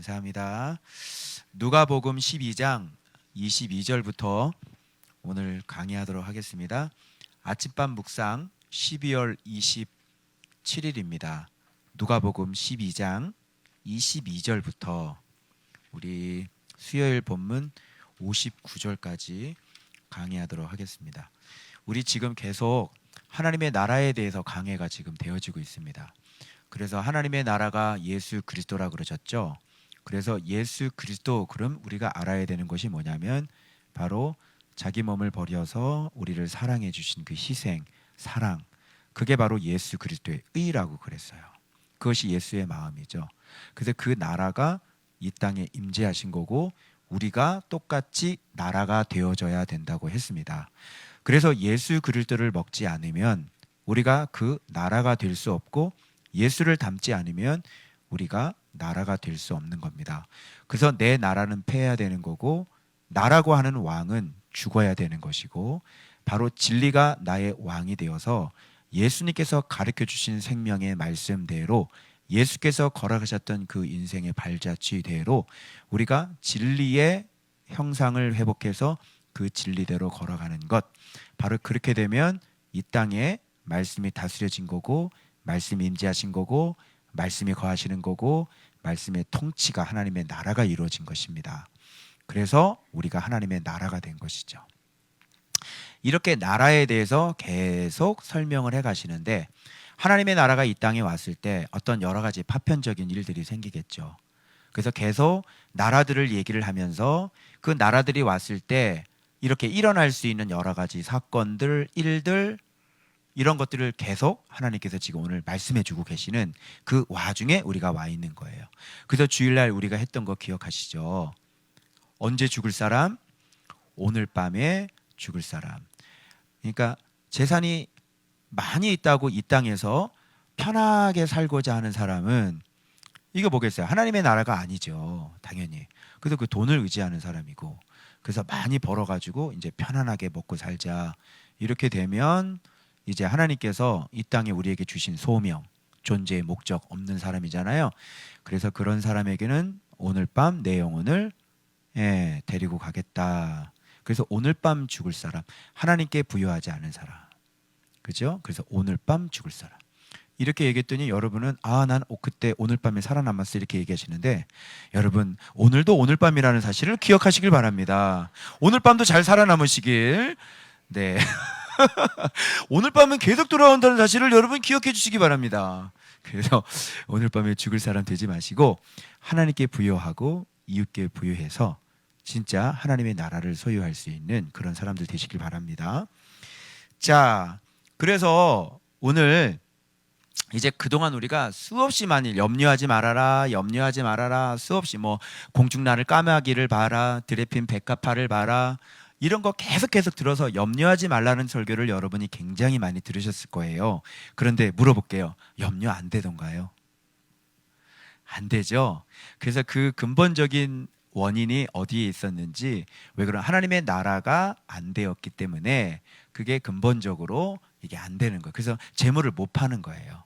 감사합니다. 누가복음 12장 22절부터 오늘 강의하도록 하겠습니다. 아침밤 묵상 12월 27일입니다. 누가복음 12장 22절부터 우리 수요일 본문 59절까지 강의하도록 하겠습니다. 우리 지금 계속 하나님의 나라에 대해서 강해가 지금 되어지고 있습니다. 그래서 하나님의 나라가 예수 그리스도라 그러셨죠. 그래서 예수 그리스도, 그럼 우리가 알아야 되는 것이 뭐냐면 바로 자기 몸을 버려서 우리를 사랑해 주신 그 희생, 사랑, 그게 바로 예수 그리스도의 의라고 그랬어요. 그것이 예수의 마음이죠. 그래서 그 나라가 이 땅에 임재하신 거고 우리가 똑같이 나라가 되어져야 된다고 했습니다. 그래서 예수 그리스도를 먹지 않으면 우리가 그 나라가 될 수 없고, 예수를 닮지 않으면 우리가 나라가 될 수 없는 겁니다. 그래서 내 나라는 패해야 되는 거고, 나라고 하는 왕은 죽어야 되는 것이고, 바로 진리가 나의 왕이 되어서 예수님께서 가르쳐 주신 생명의 말씀대로, 예수께서 걸어가셨던 그 인생의 발자취대로 우리가 진리의 형상을 회복해서 그 진리대로 걸어가는 것, 바로 그렇게 되면 이 땅에 말씀이 다스려진 거고, 말씀이 임재하신 거고, 말씀이 거하시는 거고, 말씀의 통치가, 하나님의 나라가 이루어진 것입니다. 그래서 우리가 하나님의 나라가 된 것이죠. 이렇게 나라에 대해서 계속 설명을 해 가시는데, 하나님의 나라가 이 땅에 왔을 때 어떤 여러 가지 파편적인 일들이 생기겠죠. 그래서 계속 나라들을 얘기를 하면서 그 나라들이 왔을 때 이렇게 일어날 수 있는 여러 가지 사건들, 일들, 이런 것들을 계속 하나님께서 지금 오늘 말씀해 주고 계시는 그 와중에 우리가 와 있는 거예요. 그래서 주일날 우리가 했던 거 기억하시죠? 언제 죽을 사람? 오늘 밤에 죽을 사람. 그러니까 재산이 많이 있다고 이 땅에서 편하게 살고자 하는 사람은 이거 뭐겠어요? 하나님의 나라가 아니죠, 당연히. 그래서 그 돈을 의지하는 사람이고, 그래서 많이 벌어가지고 이제 편안하게 먹고 살자, 이렇게 되면 이제 하나님께서 이 땅에 우리에게 주신 소명, 존재의 목적 없는 사람이잖아요. 그래서 그런 사람에게는 오늘 밤 내 영혼을 데리고 가겠다. 그래서 오늘 밤 죽을 사람, 하나님께 부여하지 않은 사람, 그죠? 그래서 오늘 밤 죽을 사람, 이렇게 얘기했더니 여러분은 난 그때 오늘 밤에 살아남았어, 이렇게 얘기하시는데, 여러분 오늘도 오늘 밤이라는 사실을 기억하시길 바랍니다. 오늘 밤도 잘 살아남으시길. 네. 오늘 밤은 계속 돌아온다는 사실을 여러분 기억해 주시기 바랍니다. 그래서 오늘 밤에 죽을 사람 되지 마시고 하나님께 부여하고 이웃께 부여해서 진짜 하나님의 나라를 소유할 수 있는 그런 사람들 되시길 바랍니다. 자, 그래서 오늘 이제 그동안 우리가 수없이 많이 염려하지 말아라, 염려하지 말아라, 수없이 뭐 공중나를 까마귀를 봐라, 드레핀 백합화를 봐라, 이런 거 계속 들어서 염려하지 말라는 설교를 여러분이 굉장히 많이 들으셨을 거예요. 그런데 물어볼게요. 염려 안 되던가요? 안 되죠. 그래서 그 근본적인 원인이 어디에 있었는지, 왜 그런 하나님의 나라가 안 되었기 때문에 그게 근본적으로 이게 안 되는 거예요. 그래서 재물을 못 파는 거예요.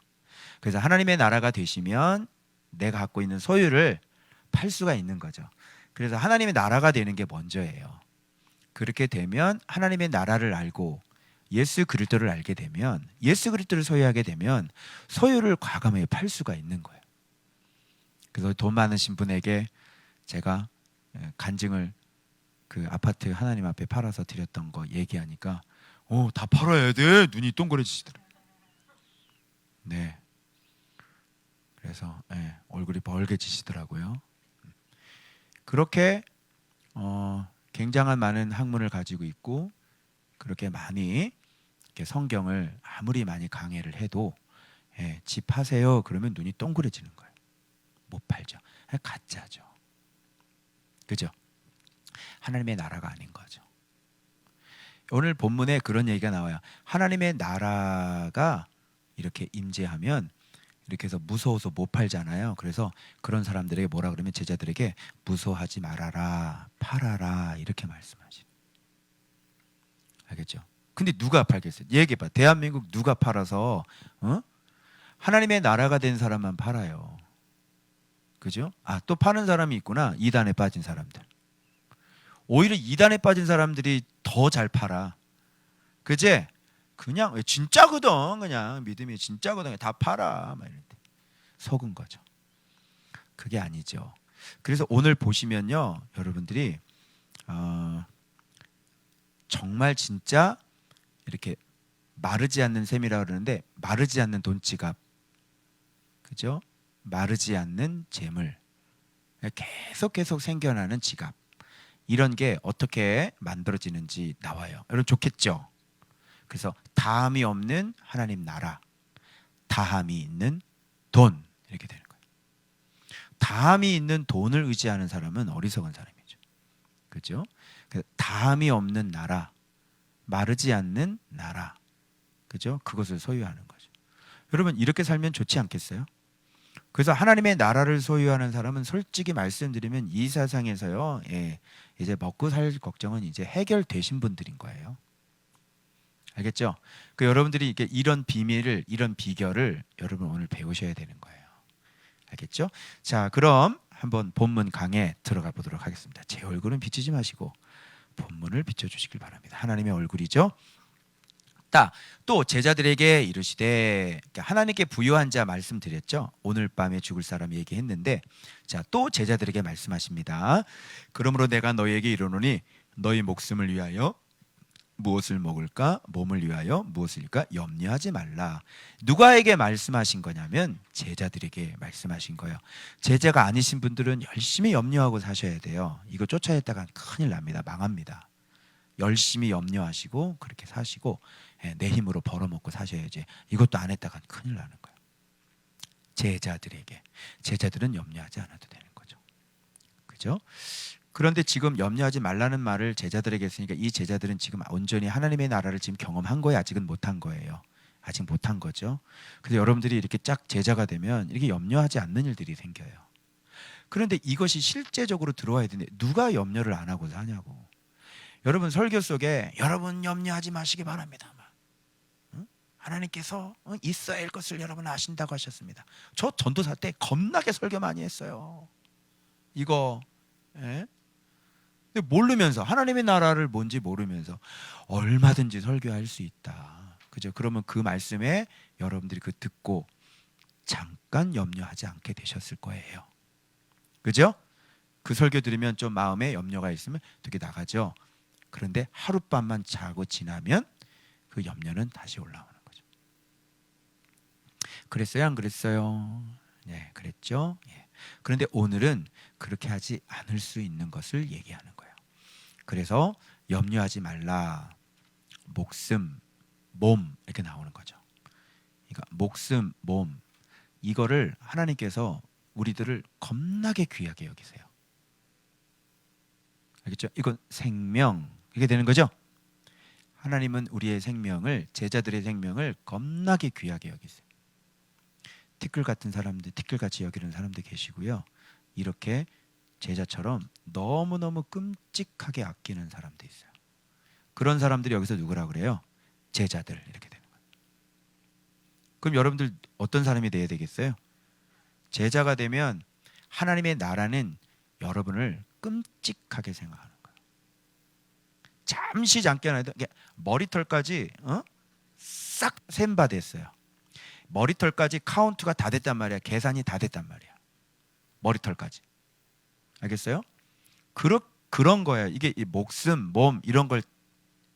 그래서 하나님의 나라가 되시면 내가 갖고 있는 소유를 팔 수가 있는 거죠. 그래서 하나님의 나라가 되는 게 먼저예요. 그렇게 되면 하나님의 나라를 알고 예수 그리스도를 알게 되면, 예수 그리스도를 소유하게 되면 소유를 과감하게 팔 수가 있는 거예요. 그래서 돈 많으신 분에게 제가 간증을 그 아파트 하나님 앞에 팔아서 드렸던 거 얘기하니까 다 팔아야 돼, 눈이 동그래지시더라고요. 네. 그래서 얼굴이 벌개지시더라고요. 그렇게 굉장한 많은 학문을 가지고 있고, 그렇게 많이 이렇게 성경을 아무리 많이 강해를 해도 집 하세요 그러면 눈이 동그래지는 거예요. 못 팔죠. 가짜죠. 그죠? 하나님의 나라가 아닌 거죠. 오늘 본문에 그런 얘기가 나와요. 하나님의 나라가 이렇게 임재하면 이렇게 해서 무서워서 못 팔잖아요. 그래서 그런 사람들에게 뭐라 그러면, 제자들에게 무서워하지 말아라, 팔아라, 이렇게 말씀하시죠. 알겠죠? 근데 누가 팔겠어요? 얘기해봐. 대한민국 누가 팔아서 하나님의 나라가 된 사람만 팔아요. 그죠? 아, 또 파는 사람이 있구나. 이단에 빠진 사람들. 오히려 이단에 빠진 사람들이 더 잘 팔아. 그제? 그냥 진짜거든. 그냥 믿음이 진짜거든. 다 팔아. 막 이럴 때 속은 거죠. 그게 아니죠. 그래서 오늘 보시면요, 여러분들이 정말 진짜 이렇게 마르지 않는 셈이라고 그러는데, 마르지 않는 돈지갑, 그죠? 마르지 않는 재물, 계속 생겨나는 지갑, 이런 게 어떻게 만들어지는지 나와요. 여러분 좋겠죠? 그래서 다함이 없는 하나님 나라, 다함이 있는 돈, 이렇게 되는 거예요. 다함이 있는 돈을 의지하는 사람은 어리석은 사람이죠. 그죠? 다함이 없는 나라, 마르지 않는 나라, 그죠? 그것을 소유하는 거죠. 여러분 이렇게 살면 좋지 않겠어요? 그래서 하나님의 나라를 소유하는 사람은 솔직히 말씀드리면 이 세상에서요, 이제 먹고 살 걱정은 이제 해결되신 분들인 거예요. 알겠죠? 그 여러분들이 이런 비밀을, 이런 비결을 여러분 오늘 배우셔야 되는 거예요. 알겠죠? 자, 그럼 한번 본문 강에 들어가 보도록 하겠습니다. 제 얼굴은 비추지 마시고 본문을 비춰주시길 바랍니다. 하나님의 얼굴이죠. 또 제자들에게 이르시되, 하나님께 부요한 자 말씀드렸죠. 오늘 밤에 죽을 사람 얘기했는데, 자, 또 제자들에게 말씀하십니다. 그러므로 내가 너희에게 이르노니 너희 목숨을 위하여 무엇을 먹을까, 몸을 위하여 무엇을 입을까 염려하지 말라. 누가에게 말씀하신 거냐면 제자들에게 말씀하신 거예요. 제자가 아니신 분들은 열심히 염려하고 사셔야 돼요. 이거 쫓아냈다가 큰일 납니다. 망합니다. 열심히 염려하시고 그렇게 사시고, 내 힘으로 벌어먹고 사셔야지. 이것도 안 했다가 큰일 나는 거예요. 제자들은 염려하지 않아도 되는 거죠. 그죠? 그런데 지금 염려하지 말라는 말을 제자들에게 했으니까 이 제자들은 지금 온전히 하나님의 나라를 지금 경험한 거예요? 아직은 못한 거예요? 아직 못한 거죠. 그래서 여러분들이 이렇게 짝 제자가 되면 이렇게 염려하지 않는 일들이 생겨요. 그런데 이것이 실제적으로 들어와야 되는데 누가 염려를 안 하고 사냐고. 여러분 설교 속에 여러분 염려하지 마시기 바랍니다. 하나님께서 있어야 할 것을 여러분 아신다고 하셨습니다. 저 전도사 때 겁나게 설교 많이 했어요. 이거. 근데 모르면서, 하나님의 나라를 뭔지 모르면서 얼마든지 설교할 수 있다. 그죠? 그러면 그 말씀에 여러분들이 그 듣고 잠깐 염려하지 않게 되셨을 거예요. 그죠? 그 설교 들으면 좀 마음에 염려가 있으면 되게 나가죠. 그런데 하룻밤만 자고 지나면 그 염려는 다시 올라오는 거죠. 그랬어요? 안 그랬어요? 네, 그랬죠. 그런데 오늘은 그렇게 하지 않을 수 있는 것을 얘기하는 거예요. 그래서 염려하지 말라. 목숨, 몸 이렇게 나오는 거죠. 그러니까 목숨, 몸, 이거를 하나님께서 우리들을 겁나게 귀하게 여기세요. 알겠죠? 이건 생명, 이게 되는 거죠. 하나님은 우리의 생명을, 제자들의 생명을 겁나게 귀하게 여기세요. 티끌 같은 사람들, 티끌같이 여기는 사람들 계시고요. 이렇게 제자처럼 너무너무 끔찍하게 아끼는 사람도 있어요. 그런 사람들이 여기서 누구라 그래요? 제자들, 이렇게 되는 거예요. 그럼 여러분들 어떤 사람이 돼야 되겠어요? 제자가 되면 하나님의 나라는 여러분을 끔찍하게 생각하는 거예요. 잠시 잠깐이라도 머리털까지 싹 셈바 됐어요. 머리털까지 카운트가 다 됐단 말이야. 계산이 다 됐단 말이야. 머리털까지. 알겠어요? 그런 거예요. 이게 목숨, 몸 이런 걸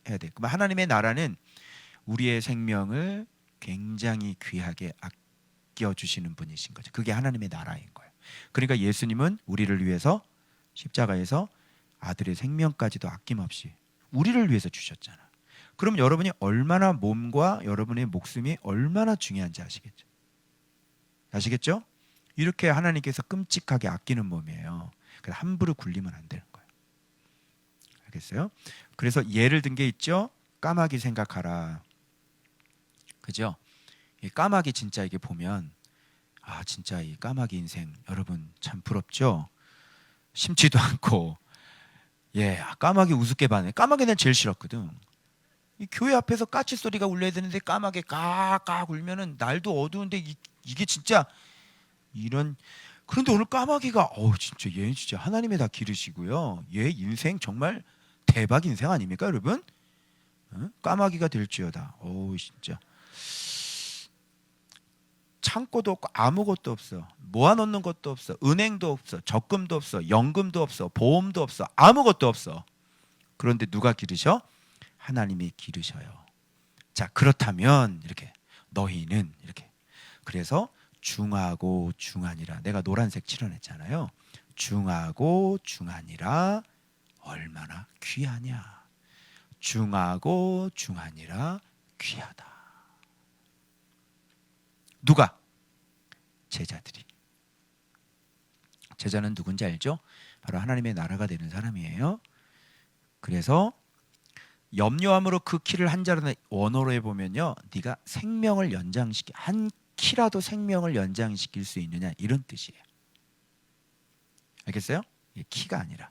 해야 돼. 그럼 하나님의 나라는 우리의 생명을 굉장히 귀하게 아껴주시는 분이신 거죠. 그게 하나님의 나라인 거예요. 그러니까 예수님은 우리를 위해서 십자가에서 아들의 생명까지도 아낌없이 우리를 위해서 주셨잖아. 그럼 여러분이 얼마나 몸과 여러분의 목숨이 얼마나 중요한지 아시겠죠? 아시겠죠? 이렇게 하나님께서 끔찍하게 아끼는 몸이에요. 그래서 함부로 굴리면 안 되는 거예요. 알겠어요? 그래서 예를 든 게 있죠. 까마귀 생각하라. 그죠? 이 까마귀 진짜 이게 보면 진짜 이 까마귀 인생 여러분 참 부럽죠? 심지도 않고 까마귀 우습게 봐네. 까마귀는 제일 싫었거든. 이 교회 앞에서 까치 소리가 울려야 되는데 까마귀 까까 울면은 날도 어두운데 이게 진짜 이런 그런데 오늘 까마귀가 진짜 얘 진짜 하나님이 다 기르시고요. 얘 인생 정말 대박 인생 아닙니까, 여러분? 까마귀가 될지어다. 진짜 창고도 없고 아무것도 없어. 모아놓는 것도 없어. 은행도 없어. 적금도 없어. 연금도 없어. 보험도 없어. 아무것도 없어. 그런데 누가 기르셔? 하나님이 기르셔요. 자, 그렇다면 이렇게 너희는 이렇게, 그래서 중하고 중하니라, 내가 노란색 칠해냈잖아요. 중하고 중하니라 얼마나 귀하냐. 중하고 중하니라 귀하다. 누가? 제자들이. 제자는 누군지 알죠? 바로 하나님의 나라가 되는 사람이에요. 그래서 염려함으로 그 키를 한자로 원어로 해보면요, 네가 생명을 연장시키, 한 키라도 생명을 연장시킬 수 있느냐, 이런 뜻이에요. 알겠어요? 키가 아니라.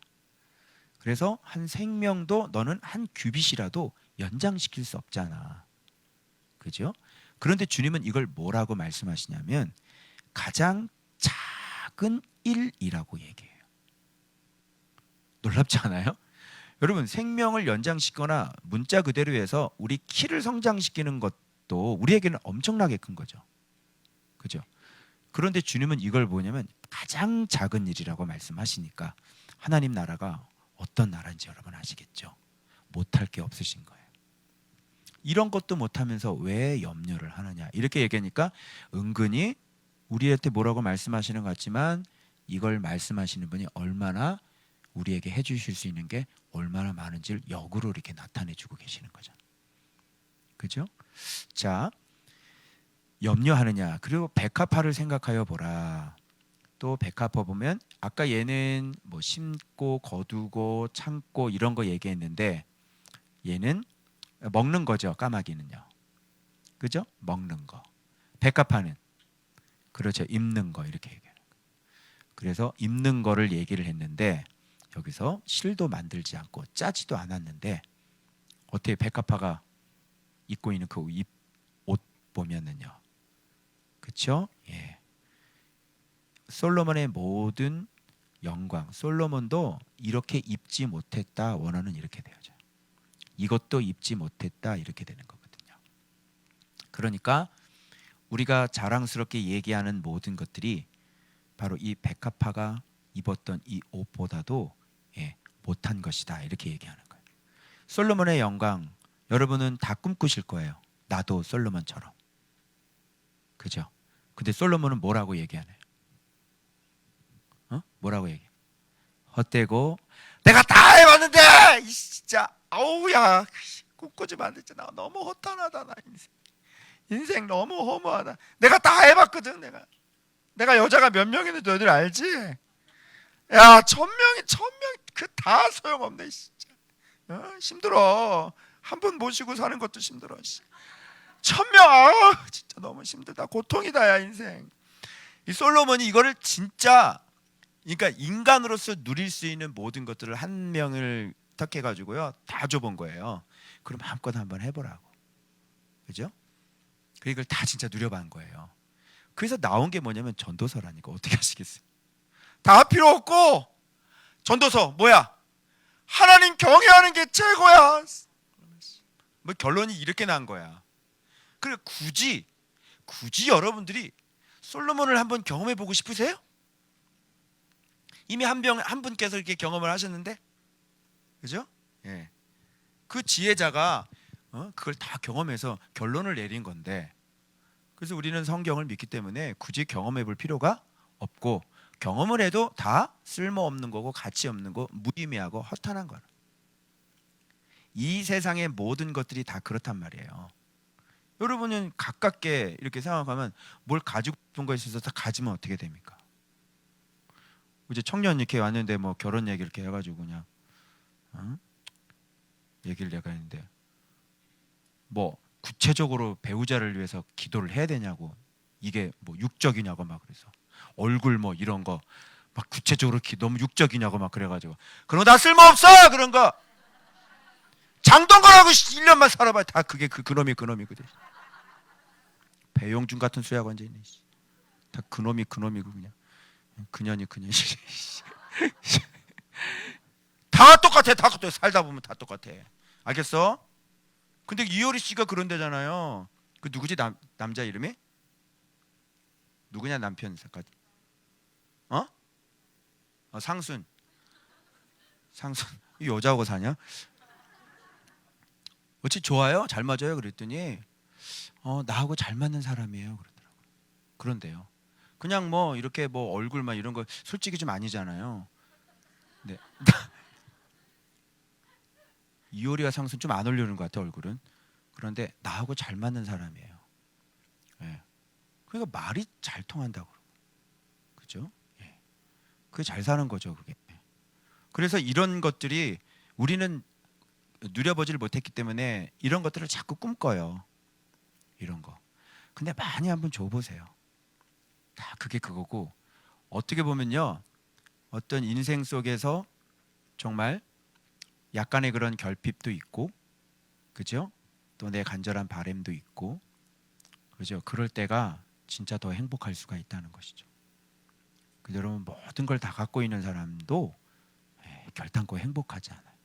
그래서 한 생명도 너는 한 규빗이라도 연장시킬 수 없잖아. 그죠? 그런데 주님은 이걸 뭐라고 말씀하시냐면 가장 작은 일이라고 얘기해요. 놀랍지 않아요? 여러분, 생명을 연장시키거나 문자 그대로 해서 우리 키를 성장시키는 것도 우리에게는 엄청나게 큰 거죠. 그죠? 그런데 주님은 이걸 뭐냐면 가장 작은 일이라고 말씀하시니까 하나님 나라가 어떤 나라인지 여러분 아시겠죠? 못할 게 없으신 거예요. 이런 것도 못하면서 왜 염려를 하느냐, 이렇게 얘기하니까 은근히 우리한테 뭐라고 말씀하시는 것 같지만 이걸 말씀하시는 분이 얼마나 우리에게 해주실 수 있는 게 얼마나 많은지를 역으로 이렇게 나타내주고 계시는 거죠. 그죠? 자, 염려하느냐. 그리고 백합화를 생각하여 보라. 또 백합화 보면 아까 얘는 뭐 심고 거두고 참고 이런 거 얘기했는데 얘는 먹는 거죠. 까마귀는요. 그죠? 먹는 거. 백합화는 그렇죠. 입는 거, 이렇게 얘기하는 거. 그래서 입는 거를 얘기를 했는데 여기서 실도 만들지 않고 짜지도 않았는데 어떻게 백합화가 입고 있는 그 옷 보면은요. 그렇죠? 예. 솔로몬의 모든 영광, 솔로몬도 이렇게 입지 못했다 원어는 이렇게 되어져. 이것도 입지 못했다 이렇게 되는 거거든요. 그러니까 우리가 자랑스럽게 얘기하는 모든 것들이 바로 이 백합화가 입었던 이 옷보다도 못한 것이다 이렇게 얘기하는 거예요. 솔로몬의 영광 여러분은 다 꿈꾸실 거예요. 나도 솔로몬처럼. 그죠? 근데 솔로몬은 뭐라고 얘기하나요? 뭐라고 얘기해? 헛되고 내가 다 해봤는데 진짜 아우야 꿈꾸지 말랬지. 나 너무 허탄하다. 나 인생 너무 허무하다. 내가 다 해봤거든. 내가 여자가 몇 명인지 너희들 알지? 야 1000명 그 다 소용없네 진짜. 힘들어. 한 분 모시고 사는 것도 힘들어. 1000명 진짜 너무 힘들다. 고통이다 야 인생. 이 솔로몬이 이거를 진짜, 그러니까 인간으로서 누릴 수 있는 모든 것들을 한 명을 택해가지고요 다 줘본 거예요. 그럼 마음껏 한번 해보라고. 그죠? 이걸 다 진짜 누려본 거예요. 그래서 나온 게 뭐냐면 전도서라니까. 어떻게 하시겠어요? 다 필요 없고 전도서 뭐야? 하나님 경외하는 게 최고야. 뭐 결론이 이렇게 난 거야. 그래 굳이 여러분들이 솔로몬을 한번 경험해 보고 싶으세요? 이미 한 분께서 이렇게 경험을 하셨는데, 그죠? 예. 그 지혜자가 그걸 다 경험해서 결론을 내린 건데, 그래서 우리는 성경을 믿기 때문에 굳이 경험해 볼 필요가 없고, 경험을 해도 다 쓸모없는 거고 가치 없는 거, 무의미하고 허탄한 거라. 이 세상의 모든 것들이 다 그렇단 말이에요. 여러분은 가깝게 이렇게 생각하면 뭘 가지고 싶은 거에 있어서 다 가지면 어떻게 됩니까? 이제 청년 이렇게 왔는데 뭐 결혼 얘기 이렇게 해가지고 그냥 얘기를 내가 했는데 뭐 구체적으로 배우자를 위해서 기도를 해야 되냐고, 이게 뭐 육적이냐고 막 그래서 얼굴 뭐 이런 거 막 구체적으로 너무 육적이냐고 막 그래가지고 그런 거 다 쓸모없어. 그런 거 장동건하고 1년만 살아봐. 다 그게 그놈이거든. 배용준 같은 수약 완전히 다 그놈이고 그냥 그년이 그년이 다 똑같아. 다 똑같아. 살다 보면 다 똑같아. 알겠어? 근데 이효리 씨가 그런데잖아요. 그 누구지? 남자 이름이? 누구냐 남편 잠깐. 어? 상순. 상순. 이 여자하고 사냐? 어찌 좋아요? 잘 맞아요? 그랬더니 나하고 잘 맞는 사람이에요. 그러더라고요. 그런데요. 그냥 뭐 이렇게 뭐 얼굴만 이런 거 솔직히 좀 아니잖아요. 네. 이효리와 상순 좀 안 어울리는 것 같아 얼굴은. 그런데 나하고 잘 맞는 사람이에요. 예. 그러니까 말이 잘 통한다고. 그죠? 예. 그게 잘 사는 거죠, 그게. 그래서 이런 것들이 우리는 누려보지를 못했기 때문에 이런 것들을 자꾸 꿈꿔요. 이런 거. 근데 많이 한번 줘보세요. 다 그게 그거고 어떻게 보면요. 어떤 인생 속에서 정말 약간의 그런 결핍도 있고, 그죠? 또 내 간절한 바램도 있고, 그죠? 그럴 때가 진짜 더 행복할 수가 있다는 것이죠. 그 여러분 모든 걸 다 갖고 있는 사람도 결단코 행복하지 않아요.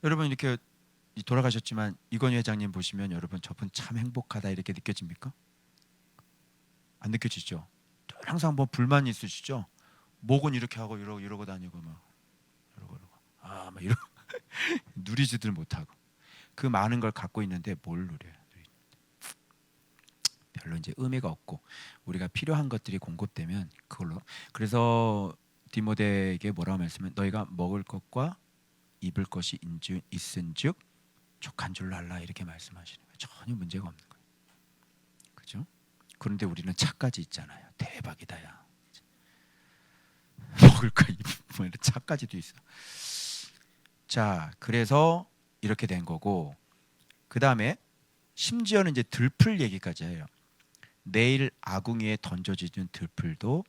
여러분 이렇게 돌아가셨지만 이건희 회장님 보시면 여러분 저분 참 행복하다 이렇게 느껴집니까? 안 느껴지죠? 항상 뭐 불만 있으시죠? 목은 이렇게 하고 이러고 다니고 막 이러고 막 이러고 누리지들 못하고 그 많은 걸 갖고 있는데 뭘 누려요? 별로 이제 의미가 없고 우리가 필요한 것들이 공급되면 그걸로. 그래서 디모데에게 뭐라고 말씀하면 너희가 먹을 것과 입을 것이 있은즉 족한 줄로 알라 이렇게 말씀하시는 거예요. 전혀 문제가 없는 거예요. 그죠? 그런데 우리는 차까지 있잖아요. 대박이다야. 먹을 거 입을 차까지도 있어. 자, 그래서 이렇게 된 거고 그 다음에 심지어는 이제 들풀 얘기까지 해요. 내일 아궁이에 던져지는 들풀도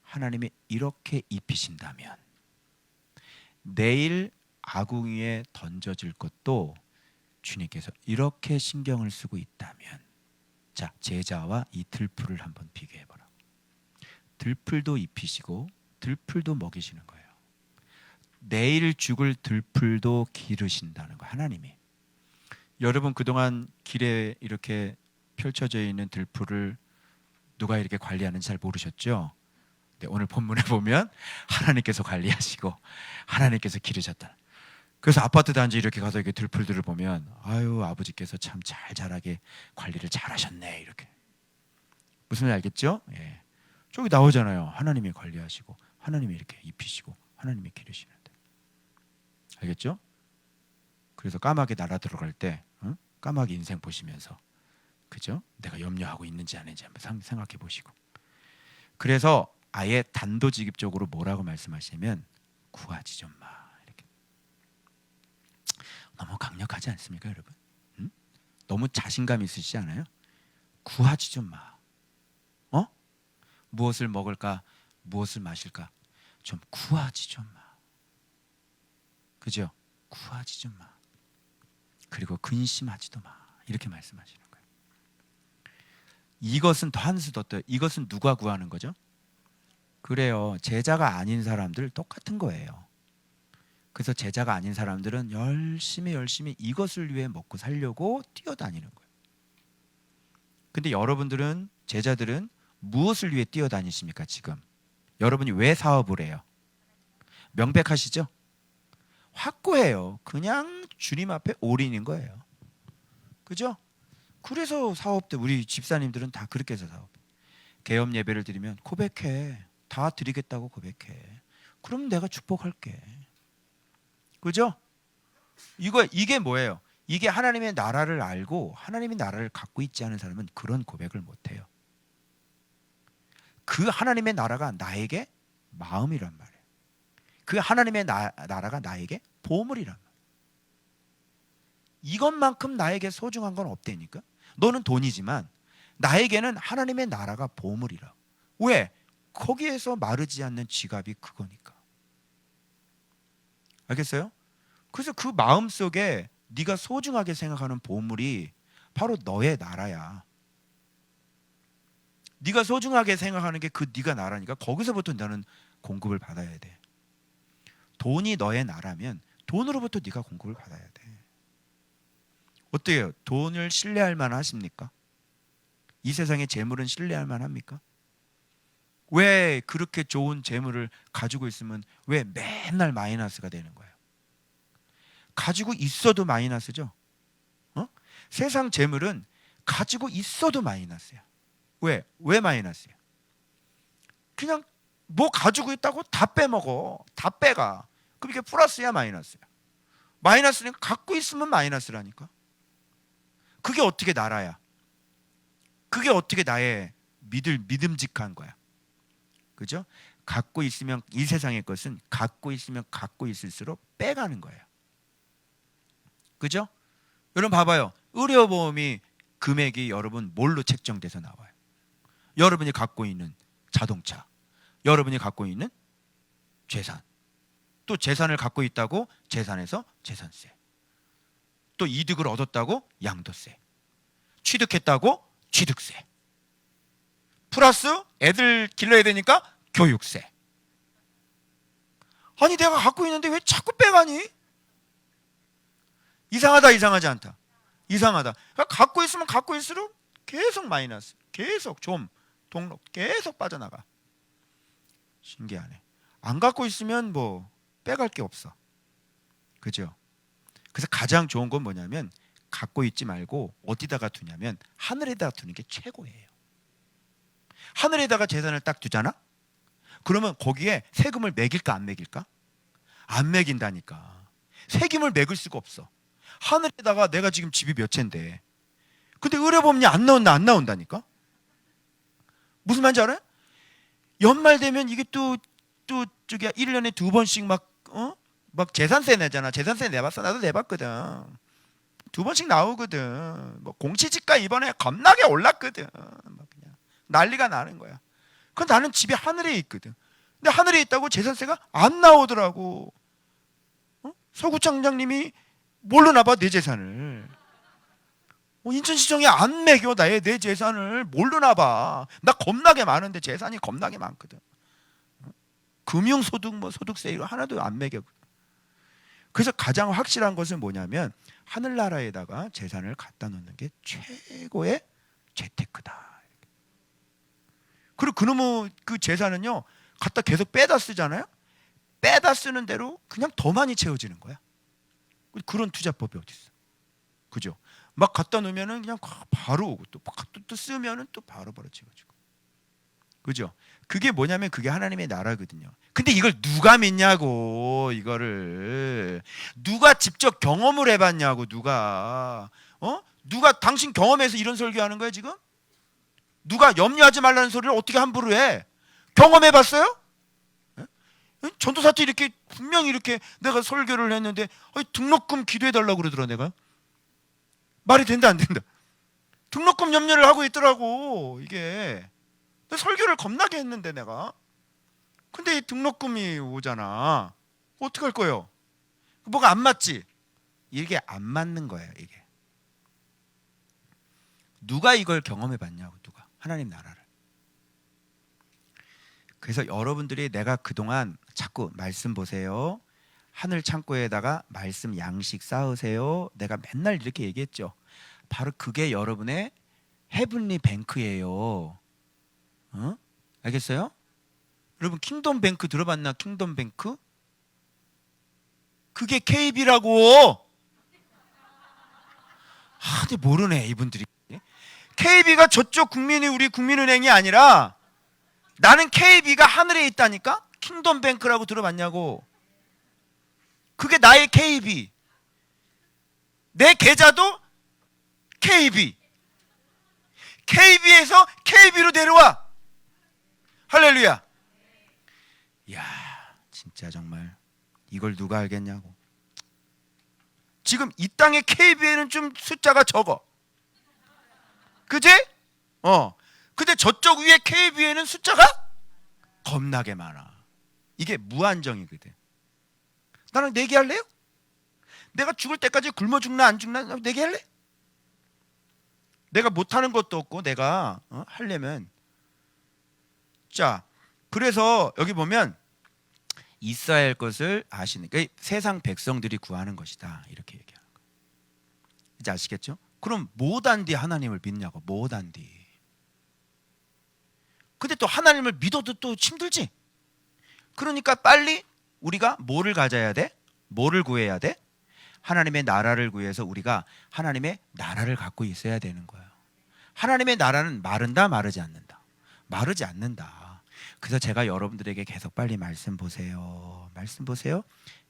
하나님이 이렇게 입히신다면 내일 아궁이에 던져질 것도 주님께서 이렇게 신경을 쓰고 있다면 자 제자와 이 들풀을 한번 비교해보라. 들풀도 입히시고 들풀도 먹이시는 거예요. 내일 죽을 들풀도 기르신다는 거 하나님이. 여러분 그동안 길에 이렇게 펼쳐져 있는 들풀을 누가 이렇게 관리하는지 잘 모르셨죠? 네, 오늘 본문에 보면 하나님께서 관리하시고 하나님께서 기르셨다. 그래서 아파트 단지 이렇게 가서 이렇게 들풀들을 보면 아유 아버지께서 참 잘 자라게 관리를 잘하셨네 이렇게. 무슨 말인지 알겠죠? 예. 저기 나오잖아요. 하나님이 관리하시고 하나님이 이렇게 입히시고 하나님이 기르시는데. 알겠죠? 그래서 까마귀 날아 들어갈 때 까마귀 인생 보시면서 그죠? 내가 염려하고 있는지 아닌지 한번 생각해 보시고. 그래서 아예 단도직입적으로 뭐라고 말씀하시냐면 구하지 좀 마. 이렇게. 너무 강력하지 않습니까, 여러분? 응? 너무 자신감 있으시지 않아요? 구하지 좀 마. 무엇을 먹을까? 무엇을 마실까? 좀 구하지 좀 마. 그죠? 구하지 좀 마. 그리고 근심하지도 마. 이렇게 말씀하시는 거예요. 이것은 더 한 수 더 떠요. 이것은 누가 구하는 거죠? 그래요. 제자가 아닌 사람들 똑같은 거예요. 그래서 제자가 아닌 사람들은 열심히 이것을 위해 먹고 살려고 뛰어다니는 거예요. 근데 여러분들은 제자들은 무엇을 위해 뛰어다니십니까 지금? 여러분이 왜 사업을 해요? 명백하시죠? 확고해요. 그냥 주님 앞에 올인인 거예요. 그죠? 그래서 사업 때 우리 집사님들은 다 그렇게 해서 사업. 개업 예배를 드리면 고백해. 다 드리겠다고 고백해. 그럼 내가 축복할게. 그죠? 이게 뭐예요? 이게 하나님의 나라를 알고 하나님의 나라를 갖고 있지 않은 사람은 그런 고백을 못 해요. 그 하나님의 나라가 나에게 마음이란 말이에요. 그 하나님의 나라가 나에게 보물이란 말이에요. 이것만큼 나에게 소중한 건 없다니까. 너는 돈이지만 나에게는 하나님의 나라가 보물이라. 왜? 거기에서 마르지 않는 지갑이 그거니까. 알겠어요? 그래서 그 마음속에 네가 소중하게 생각하는 보물이 바로 너의 나라야. 네가 소중하게 생각하는 게 그 네가 나라니까 거기서부터 너는 공급을 받아야 돼. 돈이 너의 나라면 돈으로부터 네가 공급을 받아야 돼. 어때요? 돈을 신뢰할 만하십니까? 이 세상의 재물은 신뢰할 만합니까? 왜 그렇게 좋은 재물을 가지고 있으면 왜 맨날 마이너스가 되는 거예요? 가지고 있어도 마이너스죠. 어? 세상 재물은 가지고 있어도 마이너스야. 왜? 왜 마이너스야? 그냥 뭐 가지고 있다고 다 빼먹어. 다 빼가. 그럼 이게 플러스야 마이너스야? 마이너스니까 갖고 있으면 마이너스라니까. 그게 어떻게 나라야? 그게 어떻게 나의 믿음직한 거야? 그죠? 갖고 있으면 이 세상의 것은 갖고 있으면 갖고 있을수록 빼가는 거예요. 그죠? 여러분 봐봐요. 의료보험이 금액이 여러분 뭘로 책정돼서 나와요? 여러분이 갖고 있는 자동차, 여러분이 갖고 있는 재산, 또 재산을 갖고 있다고 재산에서 재산세, 또 이득을 얻었다고 양도세, 취득했다고 취득세, 플러스 애들 길러야 되니까 교육세. 아니 내가 갖고 있는데 왜 자꾸 빼가니? 이상하다. 이상하지 않다. 이상하다. 그러니까 갖고 있으면 갖고 있을수록 계속 마이너스, 계속 좀 동록 계속 빠져나가. 신기하네. 안 갖고 있으면 뭐 빼갈 게 없어. 그죠? 그래서 가장 좋은 건 뭐냐면 갖고 있지 말고 어디다가 두냐면 하늘에다가 두는 게 최고예요. 하늘에다가 재산을 딱 두잖아? 그러면 거기에 세금을 매길까 안 매길까? 안 매긴다니까. 세금을 매길 수가 없어. 하늘에다가 내가 지금 집이 몇 채인데 근데 의료보험이 안 나온다니까? 무슨 말인지 알아요? 연말 되면 이게 또 저기 1년에 2번씩 막 재산세 내잖아. 재산세 내봤어? 나도 내봤거든. 2번씩 나오거든. 뭐 공시지가 이번에 겁나게 올랐거든. 막 그냥 난리가 나는 거야. 그 나는 집이 하늘에 있거든. 근데 하늘에 있다고 재산세가 안 나오더라고. 서구청장님이 뭘로 놔봐 내 재산을. 인천시청이 안 매겨 내 재산을 뭘로 놔봐. 나 겁나게 많은데 재산이 겁나게 많거든. 금융소득 뭐 소득세 이거 하나도 안 매겨. 그래서 가장 확실한 것은 뭐냐면 하늘나라에다가 재산을 갖다 놓는 게 최고의 재테크다. 그리고 그놈의 그 재산은요 갖다 계속 빼다 쓰잖아요. 빼다 쓰는 대로 그냥 더 많이 채워지는 거야. 그런 투자법이 어디 있어? 그죠? 막 갖다 놓으면은 그냥 바로 오고 또 쓰면은 또 바로 채워지고. 그죠? 그게 뭐냐면 그게 하나님의 나라거든요. 근데 이걸 누가 믿냐고. 이거를 누가 직접 경험을 해봤냐고. 누가 당신 경험해서 이런 설교하는 거야 지금? 누가 염려하지 말라는 소리를 어떻게 함부로 해? 경험해봤어요? 전도사 때 이렇게 분명히 이렇게 내가 설교를 했는데 등록금 기도해달라고 그러더라. 내가 말이 된다 안 된다? 등록금 염려를 하고 있더라고. 이게 설교를 겁나게 했는데 내가. 근데 이 등록금이 오잖아. 어떡할 거예요? 뭐가 안 맞지? 이게 안 맞는 거예요. 이게 누가 이걸 경험해 봤냐고. 누가 하나님 나라를. 그래서 여러분들이 내가 그동안 자꾸 말씀 보세요. 하늘 창고에다가 말씀 양식 쌓으세요. 내가 맨날 이렇게 얘기했죠. 바로 그게 여러분의 헤븐리 뱅크예요. 알겠어요? 여러분 킹덤 뱅크 들어봤나? 킹덤 뱅크? 그게 KB라고. 근데 모르네 이분들이. KB가 저쪽 국민이 우리 국민은행이 아니라 나는 KB가 하늘에 있다니까? 킹덤 뱅크라고 들어봤냐고. 그게 나의 KB. 내 계좌도 KB. KB에서 KB로 내려와. 할렐루야. 이야, 진짜 정말 이걸 누가 알겠냐고. 지금 이 땅의 KB에는 좀 숫자가 적어. 그지? 근데 저쪽 위에 KB에는 숫자가 겁나게 많아. 이게 무한정이거든. 나는 내기할래요? 내가 죽을 때까지 굶어 죽나 안 죽나 내기할래? 내가 못하는 것도 없고 내가 하려면 자, 그래서 여기 보면 있어야 할 것을 아시는, 그러니까 세상 백성들이 구하는 것이다 이렇게 얘기하는 거예요. 이제 아시겠죠? 그럼 뭐단디 하나님을 믿냐고. 뭐단디. 근데 또 하나님을 믿어도 또 힘들지. 그러니까 빨리 우리가 뭐를 가져야 돼? 뭐를 구해야 돼? 하나님의 나라를 구해서 우리가 하나님의 나라를 갖고 있어야 되는 거예요. 하나님의 나라는 마른다 마르지 않는다. 마르지 않는다. 그래서 제가 여러분들에게 계속 빨리 말씀 보세요. 말씀 보세요.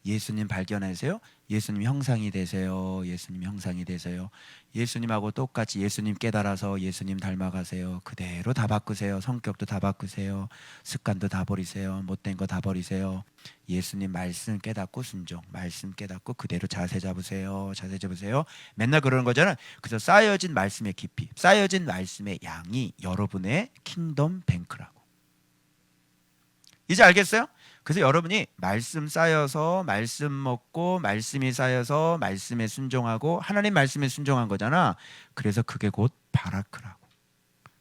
예수님 발견하세요. 예수님 형상이 되세요. 예수님 형상이 되세요. 예수님하고 똑같이 예수님 깨달아서 예수님 닮아가세요. 그대로 다 바꾸세요. 성격도 다 바꾸세요. 습관도 다 버리세요. 못된 거 다 버리세요. 예수님 말씀 깨닫고 순종, 말씀 깨닫고 그대로 자세 잡으세요. 자세 잡으세요. 맨날 그러는 거잖아요. 그래서 쌓여진 말씀의 깊이, 쌓여진 말씀의 양이 여러분의 킹덤 뱅크라고. 이제 알겠어요? 그래서 여러분이 말씀 쌓여서 말씀 먹고 말씀이 쌓여서 말씀에 순종하고 하나님 말씀에 순종한 거잖아. 그래서 그게 곧 바라크라고.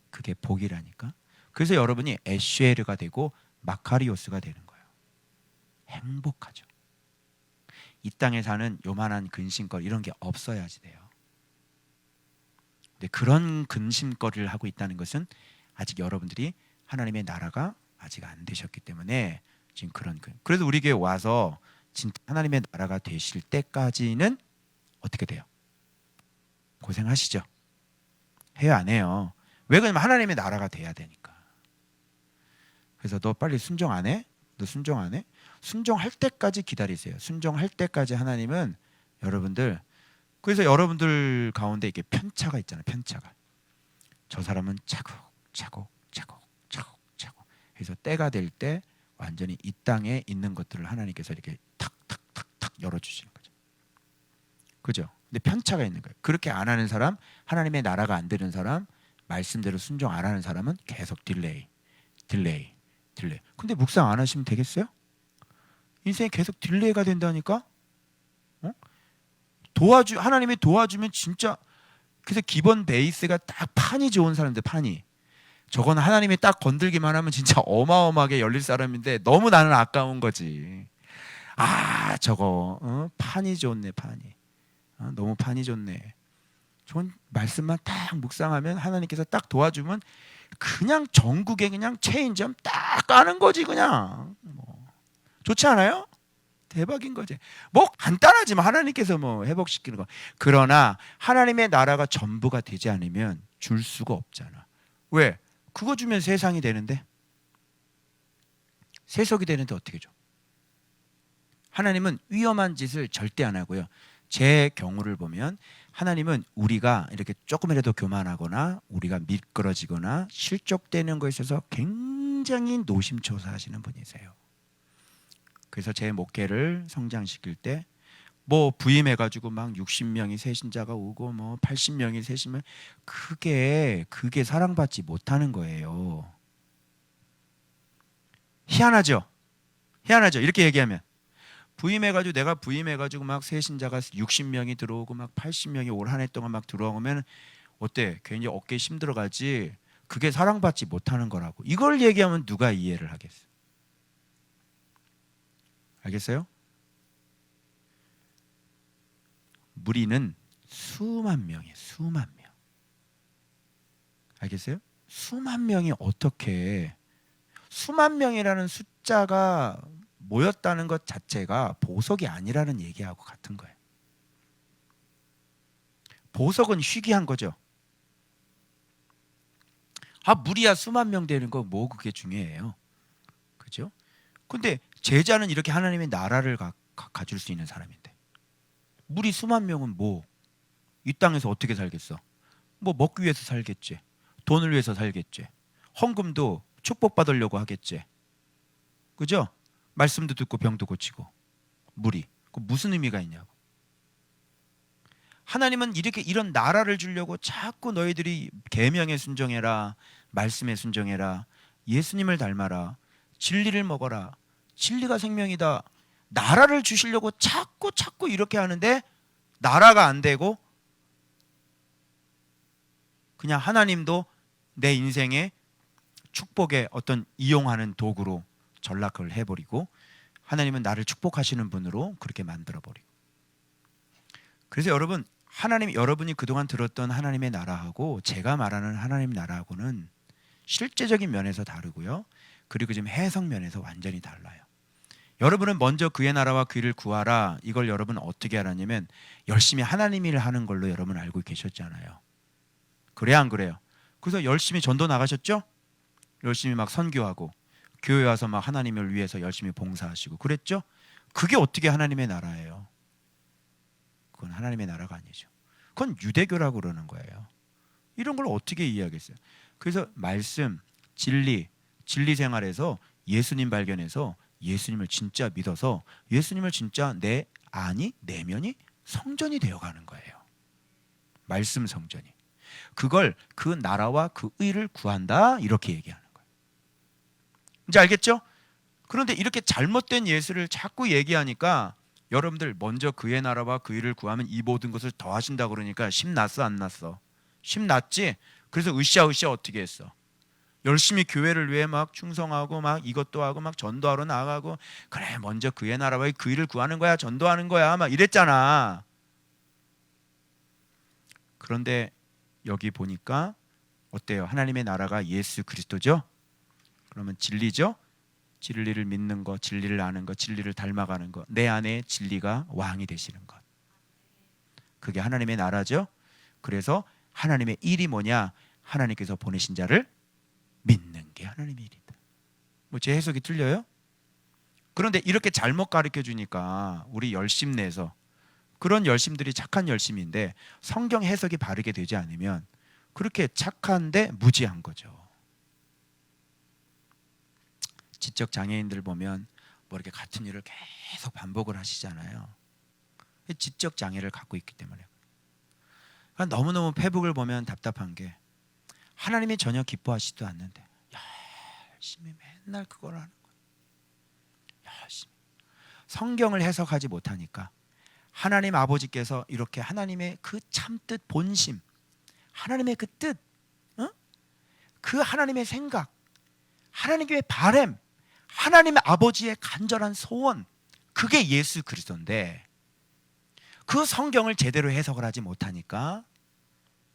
그게 복이라니까. 그래서 여러분이 에쉐르가 되고 마카리오스가 되는 거예요. 행복하죠. 이 땅에 사는 요만한 근심거리 이런 게 없어야지 돼요. 근데 그런 근심거리를 하고 있다는 것은 아직 여러분들이 하나님의 나라가 아직 안 되셨기 때문에 지금 그런 거예요. 그래서 우리 교회 와서 진짜 하나님의 나라가 되실 때까지는 어떻게 돼요? 고생하시죠. 해요 안 해요? 왜 그러냐면 하나님의 나라가 돼야 되니까. 그래서 너 빨리 순종 안 해? 너 순종 안 해? 순종할 때까지 기다리세요. 순종할 때까지 하나님은 여러분들, 그래서 여러분들 가운데 이게 편차가 있잖아요. 편차가. 저 사람은 차곡차곡 해서 때가 될 때 완전히 이 땅에 있는 것들을 하나님께서 이렇게 탁탁탁탁 열어주시는 거죠. 그죠? 근데 편차가 있는 거예요. 그렇게 안 하는 사람, 하나님의 나라가 안 되는 사람, 말씀대로 순종 안 하는 사람은 계속 딜레이. 근데 묵상 안 하시면 되겠어요? 인생이 계속 딜레이가 된다니까? 하나님이 도와주면 진짜. 그래서 기본 베이스가 딱 판이 좋은 사람들, 판이. 저건 하나님이 딱 건들기만 하면 진짜 어마어마하게 열릴 사람인데 너무 나는 아까운 거지. 저거 판이 좋네, 판이. 너무 판이 좋네. 좋은 말씀만 딱 묵상하면 하나님께서 딱 도와주면 그냥 전국에 그냥 체인점 딱 까는 거지 그냥. 좋지 않아요? 대박인 거지. 뭐 간단하지만 하나님께서 뭐 회복시키는 거. 그러나 하나님의 나라가 전부가 되지 않으면 줄 수가 없잖아. 왜? 그거 주면 세상이 되는데, 세속이 되는데 어떻게 줘? 하나님은 위험한 짓을 절대 안 하고요. 제 경우를 보면 하나님은 우리가 이렇게 조금이라도 교만하거나 우리가 미끄러지거나 실족되는 것에 있어서 굉장히 노심초사하시는 분이세요. 그래서 제 목회를 성장시킬 때 뭐 부임해가지고 막 60명이 새신자가 오고 뭐 80명이 새시면 그게 사랑받지 못하는 거예요. 희한하죠? 이렇게 얘기하면 내가 부임해가지고 막 새신자가 60명이 들어오고 막 80명이 올 한 해 동안 막 들어오면 어때? 괜히 어깨에 힘들어가지. 그게 사랑받지 못하는 거라고. 이걸 얘기하면 누가 이해를 하겠어? 알겠어요? 무리는 수만 명이에요. 수만 명. 알겠어요? 수만 명이 어떻게, 수만 명이라는 숫자가 모였다는 것 자체가 보석이 아니라는 얘기하고 같은 거예요. 보석은 희귀한 거죠. 무리야 수만 명 되는 거 뭐 그게 중요해요. 그죠? 근데 제자는 이렇게 하나님의 나라를 가질 수 있는 사람인데, 무리 수만 명은 뭐 이 땅에서 어떻게 살겠어? 뭐 먹기 위해서 살겠지. 돈을 위해서 살겠지. 헌금도 축복받으려고 하겠지. 그죠? 말씀도 듣고 병도 고치고. 무리. 그 무슨 의미가 있냐고. 하나님은 이런 나라를 주려고 자꾸 너희들이 계명에 순종해라, 말씀에 순종해라, 예수님을 닮아라, 진리를 먹어라, 진리가 생명이다. 나라를 주시려고 자꾸 이렇게 하는데 나라가 안 되고 그냥 하나님도 내 인생에 축복의 어떤 이용하는 도구로 전락을 해버리고, 하나님은 나를 축복하시는 분으로 그렇게 만들어버리고. 그래서 여러분, 여러분이 그동안 들었던 하나님의 나라하고 제가 말하는 하나님 나라하고는 실제적인 면에서 다르고요, 그리고 지금 해석 면에서 완전히 달라요. 여러분은 먼저 그의 나라와 그 일을 구하라, 이걸 여러분 어떻게 알았냐면 열심히 하나님 일을 하는 걸로 여러분 알고 계셨잖아요. 그래야 안 그래요? 그래서 열심히 전도 나가셨죠? 열심히 막 선교하고 교회 와서 막 하나님을 위해서 열심히 봉사하시고 그랬죠? 그게 어떻게 하나님의 나라예요? 그건 하나님의 나라가 아니죠. 그건 유대교라고 그러는 거예요. 이런 걸 어떻게 이해하겠어요? 그래서 말씀, 진리 생활에서 예수님 발견해서 예수님을 진짜 믿어서 예수님을 진짜 내 안이, 내면이 성전이 되어가는 거예요. 말씀 성전이. 그걸 그 나라와 그 의를 구한다, 이렇게 얘기하는 거예요. 이제 알겠죠? 그런데 이렇게 잘못된 예수를 자꾸 얘기하니까 여러분들 먼저 그의 나라와 그 일을 구하면 이 모든 것을 더하신다 그러니까 심났어, 안 났어? 심났지? 그래서 으쌰으쌰 어떻게 했어? 열심히 교회를 위해 막 충성하고 막 이것도 하고 막 전도하러 나가고, 그래 먼저 그의 나라와 그 일을 구하는 거야, 전도하는 거야, 막 이랬잖아. 그런데 여기 보니까 어때요? 하나님의 나라가 예수 그리스도죠? 그러면 진리죠? 진리를 믿는 것, 진리를 아는 것, 진리를 닮아가는 것, 내 안에 진리가 왕이 되시는 것, 그게 하나님의 나라죠. 그래서 하나님의 일이 뭐냐? 하나님께서 보내신 자를 믿는 게 하나님의 일이다. 뭐 제 해석이 틀려요? 그런데 이렇게 잘못 가르쳐 주니까 우리 열심 내서, 그런 열심들이 착한 열심인데 성경 해석이 바르게 되지 않으면 그렇게 착한데 무지한 거죠. 지적 장애인들 보면 뭐 이렇게 같은 일을 계속 반복을 하시잖아요. 지적 장애를 갖고 있기 때문에. 그러니까 너무너무 페북을 보면 답답한 게, 하나님이 전혀 기뻐하시지도 않는데 열심히 맨날 그걸 하는 거예요. 열심히 성경을 해석하지 못하니까 하나님 아버지께서 이렇게 하나님의 그 참뜻, 본심, 하나님의 그 뜻, 그 하나님의 생각, 하나님의 바램, 하나님의 아버지의 간절한 소원, 그게 예수 그리스도인데 그 성경을 제대로 해석을 하지 못하니까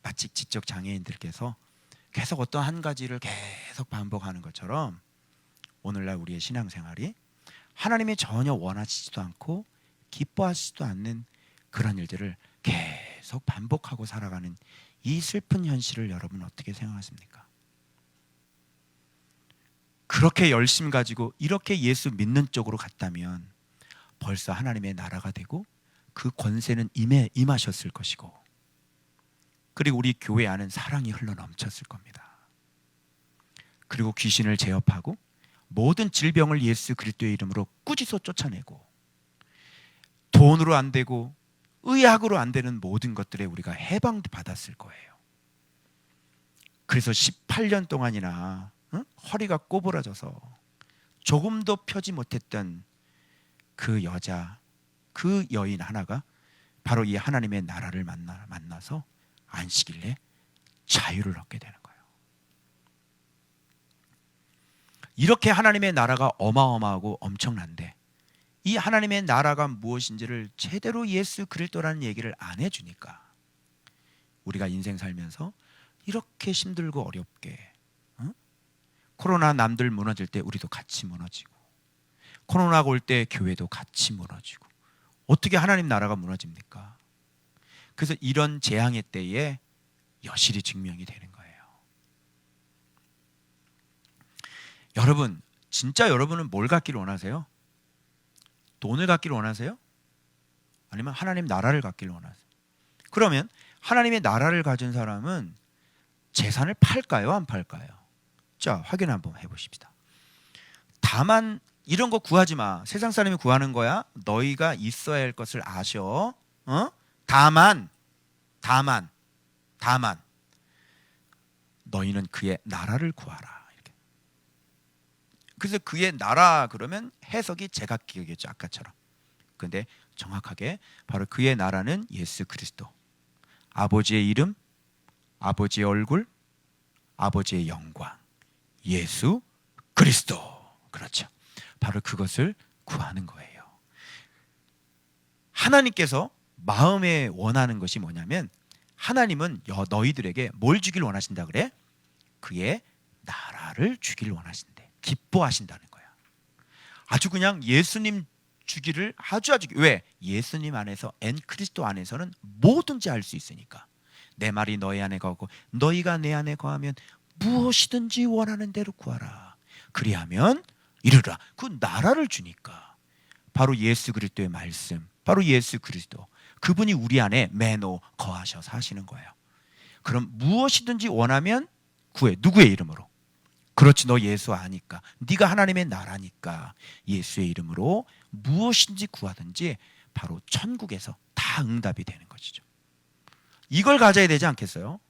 마치 지적 장애인들께서 계속 어떤 한 가지를 계속 반복하는 것처럼 오늘날 우리의 신앙생활이 하나님이 전혀 원하시지도 않고 기뻐하시지도 않는 그런 일들을 계속 반복하고 살아가는 이 슬픈 현실을 여러분 어떻게 생각하십니까? 그렇게 열심 가지고 이렇게 예수 믿는 쪽으로 갔다면 벌써 하나님의 나라가 되고 그 권세는 임하셨을 것이고, 그리고 우리 교회 안은 사랑이 흘러넘쳤을 겁니다. 그리고 귀신을 제압하고 모든 질병을 예수 그리스도의 이름으로 꾸짖어 쫓아내고, 돈으로 안 되고 의학으로 안 되는 모든 것들에 우리가 해방받았을 거예요. 그래서 18년 동안이나 허리가 꼬부라져서 조금도 펴지 못했던 그 여자, 그 여인 하나가 바로 이 하나님의 나라를 만나서 안식일에 자유를 얻게 되는 거예요. 이렇게 하나님의 나라가 어마어마하고 엄청난데 이 하나님의 나라가 무엇인지를 제대로 예수 그리스도라는 얘기를 안 해주니까 우리가 인생 살면서 이렇게 힘들고 어렵게, 코로나 남들 무너질 때 우리도 같이 무너지고, 코로나가 올 때 교회도 같이 무너지고, 어떻게 하나님 나라가 무너집니까? 그래서 이런 재앙의 때에 여실히 증명이 되는 거예요. 여러분, 진짜 여러분은 뭘 갖기를 원하세요? 돈을 갖기를 원하세요? 아니면 하나님 나라를 갖기를 원하세요? 그러면 하나님의 나라를 가진 사람은 재산을 팔까요? 안 팔까요? 자, 확인 한번 해보십시다. 다만 이런 거 구하지 마. 세상 사람이 구하는 거야. 너희가 있어야 할 것을 아셔. 다만 너희는 그의 나라를 구하라. 이렇게. 그래서 그의 나라 그러면 해석이 제각기겠죠, 아까처럼. 근데 정확하게 바로 그의 나라는 예수 그리스도, 아버지의 이름, 아버지의 얼굴, 아버지의 영광, 예수 그리스도. 그렇죠. 바로 그것을 구하는 거예요. 하나님께서 마음에 원하는 것이 뭐냐면, 하나님은 너희들에게 뭘 주길 원하신다 그래? 그의 나라를 주길 원하신대. 기뻐하신다는 거야. 아주 그냥 예수님 주기를 아주 왜? 예수님 안에서 그리스도 안에서는 뭐든지 할 수 있으니까. 내 말이 너희 안에 거하고 너희가 내 안에 거하면 무엇이든지 원하는 대로 구하라. 그리하면 이르라. 그 나라를 주니까. 바로 예수 그리스도의 말씀, 바로 예수 그리스도, 그분이 우리 안에 매너 거하셔서 하시는 거예요. 그럼 무엇이든지 원하면 구해. 누구의 이름으로? 그렇지, 너 예수 아니까, 네가 하나님의 나라니까 예수의 이름으로 무엇인지 구하든지 바로 천국에서 다 응답이 되는 것이죠. 이걸 가져야 되지 않겠어요?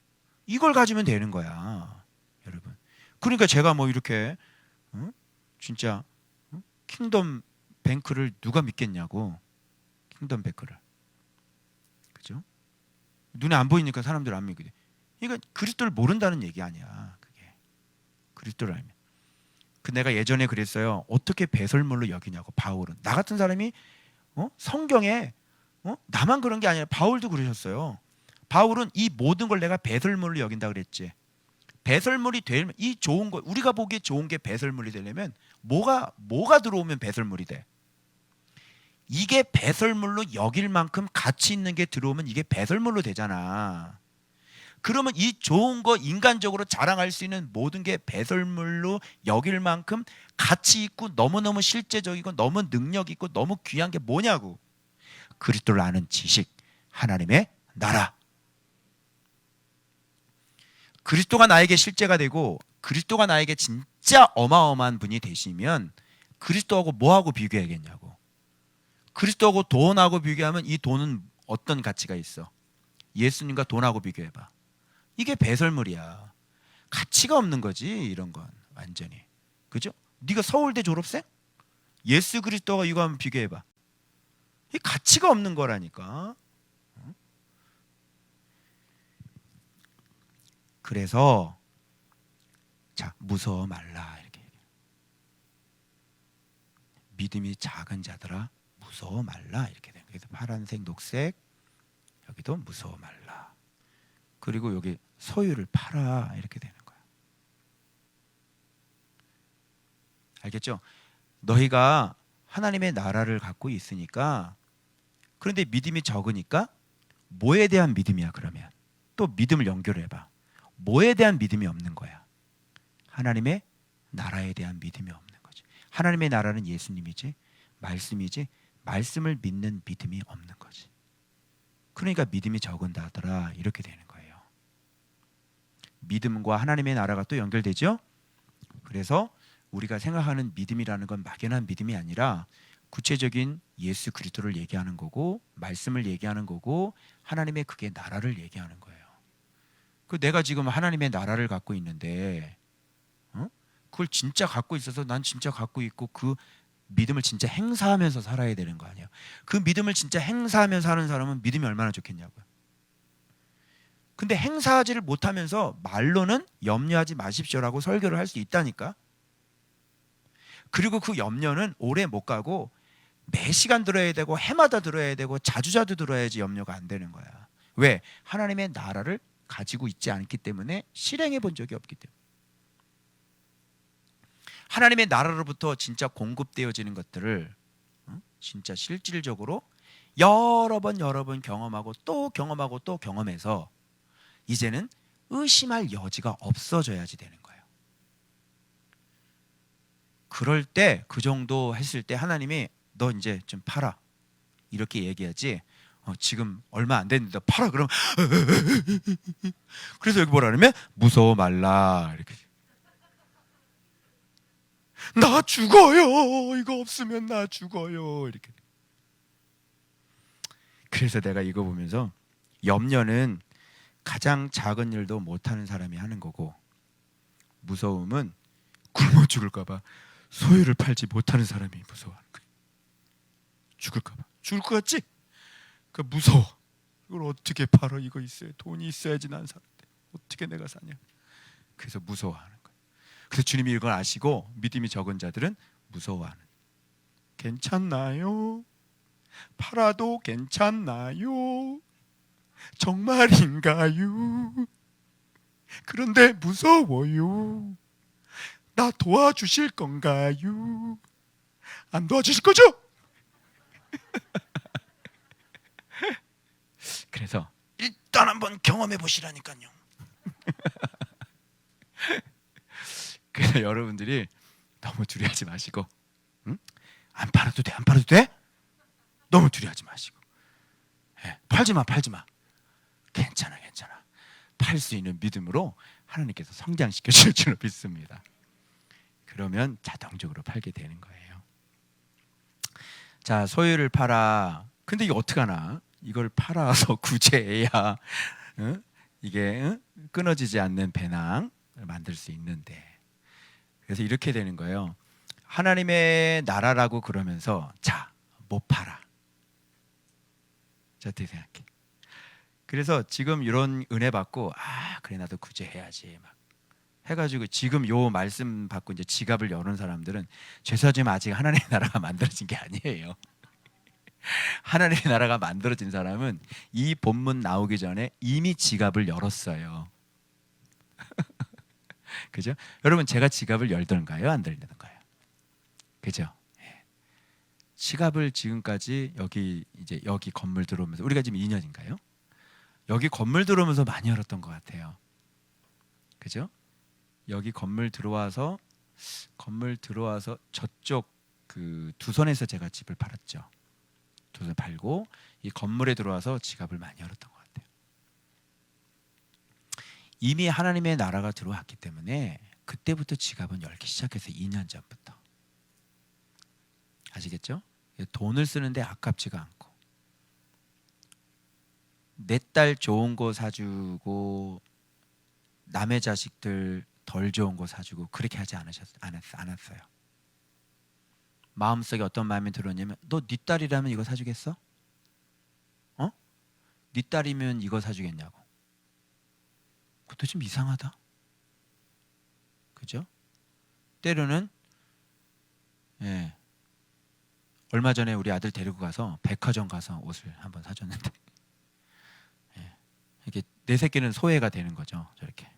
이걸 가지면 되는 거야, 여러분. 그러니까 제가 뭐 이렇게 진짜 킹덤 뱅크를 누가 믿겠냐고. 킹덤 뱅크를, 그죠? 눈에 안 보이니까 사람들 안 믿게 돼. 그러니까 그리스도를 모른다는 얘기 아니야. 그게 그리스도를 알면. 내가 예전에 그랬어요. 어떻게 배설물로 여기냐고. 바울은, 나 같은 사람이 성경에 나만 그런 게 아니라 바울도 그러셨어요. 바울은 이 모든 걸 내가 배설물로 여긴다 그랬지. 배설물이 되면, 이 좋은 거, 우리가 보기에 좋은 게 배설물이 되려면 뭐가 들어오면 배설물이 돼? 이게 배설물로 여길 만큼 가치 있는 게 들어오면 이게 배설물로 되잖아. 그러면 이 좋은 거, 인간적으로 자랑할 수 있는 모든 게 배설물로 여길 만큼 가치 있고 너무너무 실제적이고 너무 능력 있고 너무 귀한 게 뭐냐고. 그리스도를 아는 지식, 하나님의 나라. 그리스도가 나에게 실제가 되고 그리스도가 나에게 진짜 어마어마한 분이 되시면 그리스도하고 뭐하고 비교해야겠냐고. 그리스도하고 돈하고 비교하면 이 돈은 어떤 가치가 있어? 예수님과 돈하고 비교해봐. 이게 배설물이야. 가치가 없는 거지, 이런 건 완전히. 그죠? 네가 서울대 졸업생? 예수 그리스도가 이거 한번 비교해봐. 이 가치가 없는 거라니까. 그래서 자, 무서워 말라, 이렇게. 믿음이 작은 자들아 무서워 말라, 이렇게 돼. 그래서 파란색, 녹색, 여기도 무서워 말라. 그리고 여기 소유를 팔아, 이렇게 되는 거야. 알겠죠? 너희가 하나님의 나라를 갖고 있으니까, 그런데 믿음이 적으니까 뭐에 대한 믿음이야? 그러면 또 믿음을 연결해봐. 뭐에 대한 믿음이 없는 거야? 하나님의 나라에 대한 믿음이 없는 거지. 하나님의 나라는 예수님이지, 말씀이지, 말씀을 믿는 믿음이 없는 거지. 그러니까 믿음이 적은다더라, 이렇게 되는 거예요. 믿음과 하나님의 나라가 또 연결되죠. 그래서 우리가 생각하는 믿음이라는 건 막연한 믿음이 아니라 구체적인 예수 그리스도를 얘기하는 거고, 말씀을 얘기하는 거고, 하나님의 그게 나라를 얘기하는 거예요. 내가 지금 하나님의 나라를 갖고 있는데 그걸 진짜 갖고 있어서 난 진짜 갖고 있고 그 믿음을 진짜 행사하면서 살아야 되는 거 아니에요. 그 믿음을 진짜 행사하면서 사는 사람은 믿음이 얼마나 좋겠냐고요. 근데 행사하지를 못하면서 말로는 염려하지 마십시오라고 설교를 할 수 있다니까. 그리고 그 염려는 오래 못 가고 매 시간 들어야 되고 해마다 들어야 되고 자주자주 들어야지 염려가 안 되는 거야. 왜? 하나님의 나라를 가지고 있지 않기 때문에, 실행해 본 적이 없기 때문에. 하나님의 나라로부터 진짜 공급되어지는 것들을 진짜 실질적으로 여러 번 경험하고 또 경험하고 또 경험해서 이제는 의심할 여지가 없어져야지 되는 거예요. 그럴 때, 그 정도 했을 때 하나님이 너 이제 좀 팔아, 이렇게 얘기하지. 지금 얼마 안 됐는데 팔아, 그럼 그래서 여기 뭐라 그러면 무서워 말라, 이렇게. 나 죽어요, 이거 없으면 나 죽어요, 이렇게. 그래서 내가 이거 보면서 염려는 가장 작은 일도 못하는 사람이 하는 거고, 무서움은 굶어 죽을까 봐 소유를 팔지 못하는 사람이 무서워하는 거예요. 죽을까 봐. 죽을 것 같지? 그 무서워. 이걸 어떻게 팔아? 이거 있어야, 돈이 있어야지 난 사는데 어떻게 내가 사냐. 그래서 무서워하는 거예요. 그래서 주님이 이걸 아시고 믿음이 적은 자들은 무서워하는. 괜찮나요? 팔아도 괜찮나요? 정말인가요? 그런데 무서워요. 나 도와주실 건가요? 안 도와주실 거죠? 그래서 일단 한번 경험해 보시라니까요. 그래서 여러분들이 너무 두려워하지 마시고, 응? 안 팔아도 돼, 안 팔아도 돼? 너무 두려워하지 마시고, 팔지 마, 팔지 마. 괜찮아, 괜찮아. 팔 수 있는 믿음으로 하나님께서 성장시켜 주실 줄 믿습니다. 그러면 자동적으로 팔게 되는 거예요. 자, 소유를 팔아. 근데 이거 어떡하나? 이걸 팔아서 구제해야 이게 끊어지지 않는 배낭을 만들 수 있는데, 그래서 이렇게 되는 거예요. 하나님의 나라라고 그러면서 자, 못 팔아. 자, 어떻게 생각해? 그래서 지금 이런 은혜 받고 그래 나도 구제해야지 막 해가지고 지금 요 말씀 받고 이제 지갑을 여는 사람들은 죄송하지만 아직 하나님의 나라가 만들어진 게 아니에요. 하나님의 나라가 만들어진 사람은 이 본문 나오기 전에 이미 지갑을 열었어요. 그죠? 여러분, 제가 지갑을 열던가요? 안 열던가요? 그죠? 지갑을 지금까지 여기 건물 들어오면서, 우리가 지금 2년인가요? 여기 건물 들어오면서 많이 열었던 것 같아요. 그죠? 여기 건물 들어와서 저쪽 그 두선에서 제가 집을 팔았죠. 두선 팔고 이 건물에 들어와서 지갑을 많이 열었던 것 같아요. 이미 하나님의 나라가 들어왔기 때문에 그때부터 지갑은 열기 시작해서 2년 전부터. 아시겠죠? 돈을 쓰는데 아깝지가 않고, 내 딸 좋은 거 사주고 남의 자식들 덜 좋은 거 사주고 그렇게 하지 않았어요. 마음속에 어떤 마음이 들었냐면, 너 네 딸이라면 이거 사주겠어? 네 딸이면 이거 사주겠냐고. 그것도 좀 이상하다. 그죠? 때로는 얼마 전에 우리 아들 데리고 가서 백화점 가서 옷을 한번 사줬는데 이게 내 새끼는 소외가 되는 거죠. 저렇게.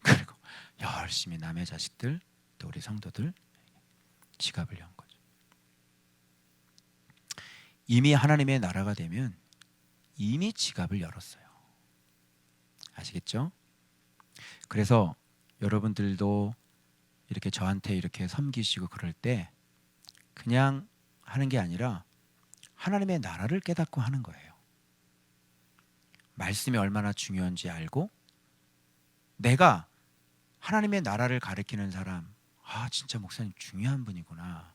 그리고 열심히 남의 자식들 또 우리 성도들 지갑을 연 거죠. 이미 하나님의 나라가 되면 이미 지갑을 열었어요. 아시겠죠? 그래서 여러분들도 이렇게 저한테 이렇게 섬기시고 그럴 때 그냥 하는 게 아니라 하나님의 나라를 깨닫고 하는 거예요. 말씀이 얼마나 중요한지 알고, 내가 하나님의 나라를 가리키는 사람, 진짜 목사님 중요한 분이구나.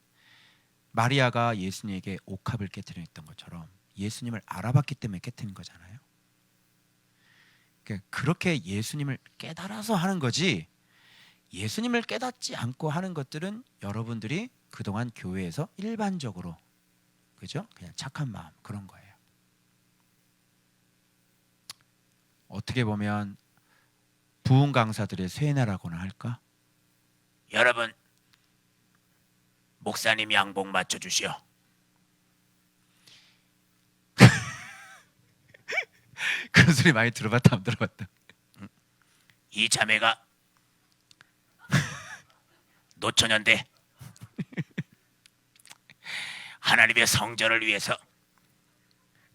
마리아가 예수님에게 옥합을 깨트렸던 것처럼 예수님을 알아봤기 때문에 깨트린 거잖아요. 그렇게 예수님을 깨달아서 하는 거지, 예수님을 깨닫지 않고 하는 것들은 여러분들이 그동안 교회에서 일반적으로, 그죠? 그냥 착한 마음, 그런 거예요. 어떻게 보면 부흥 강사들의 쇠뇌라고나 할까? 여러분, 목사님 양복 맞춰주시오. 그런 소리 많이 들어봤다 안 들어봤다? 이 자매가 노처녀인데 하나님의 성전을 위해서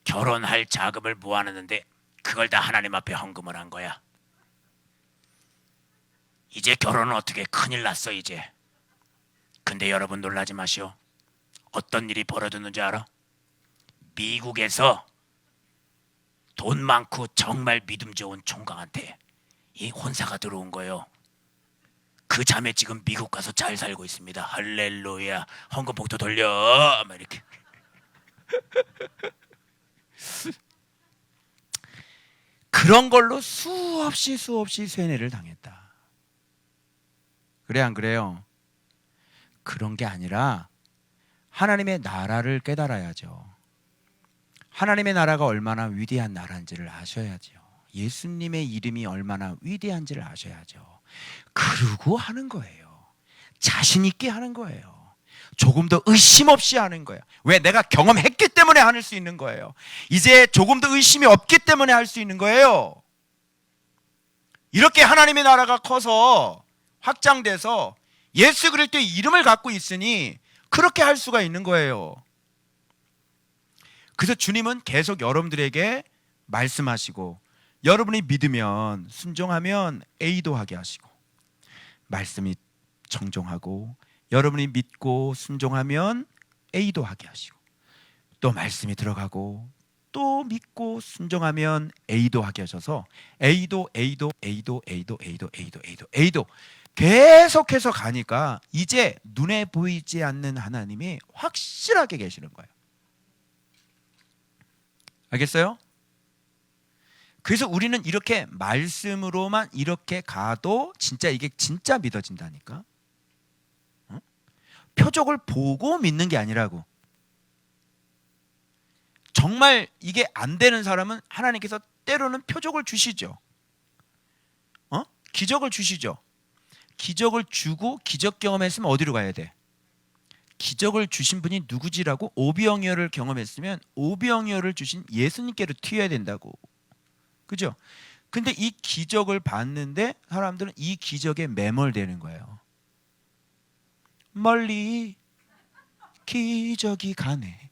결혼할 자금을 모아놨는데 그걸 다 하나님 앞에 헌금을 한 거야. 이제 결혼은 어떻게, 큰일 났어 이제. 근데 여러분 놀라지 마시오. 어떤 일이 벌어졌는지 알아? 미국에서 돈 많고 정말 믿음 좋은 총각한테 이 혼사가 들어온 거예요. 그 자매 지금 미국 가서 잘 살고 있습니다. 할렐루야. 헌금 복도 돌려. 막 이렇게. 그런 걸로 수없이 쇠뇌를 당했다. 그래 안 그래요? 그런 게 아니라 하나님의 나라를 깨달아야죠. 하나님의 나라가 얼마나 위대한 나라인지를 아셔야죠. 예수님의 이름이 얼마나 위대한지를 아셔야죠. 그러고 하는 거예요. 자신 있게 하는 거예요. 조금 더 의심 없이 하는 거예요. 왜? 내가 경험했기 때문에 할 수 있는 거예요. 이제 조금 더 의심이 없기 때문에 할 수 있는 거예요. 이렇게 하나님의 나라가 커서 확장돼서 예수 그리스도의 이름을 갖고 있으니 그렇게 할 수가 있는 거예요. 그래서 주님은 계속 여러분들에게 말씀하시고, 여러분이 믿으면 순종하면 A도 하게 하시고, 말씀이 청종하고 여러분이 믿고 순종하면 A도 하게 하시고, 또 말씀이 들어가고 또 믿고 순종하면 A도 하게 하셔서 A도 계속해서 가니까 이제 눈에 보이지 않는 하나님이 확실하게 계시는 거예요. 알겠어요? 그래서 우리는 이렇게 말씀으로만 이렇게 가도 진짜 이게 진짜 믿어진다니까. 표적을 보고 믿는 게 아니라고. 정말 이게 안 되는 사람은 하나님께서 때로는 표적을 주시죠. 기적을 주시죠. 기적을 주고 기적 경험했으면 어디로 가야 돼? 기적을 주신 분이 누구지라고 오병이어를 경험했으면 오병이어를 주신 예수님께로 튀어야 된다고. 그죠? 근데 이 기적을 봤는데 사람들은 이 기적에 매몰되는 거예요. 멀리 기적이 가네.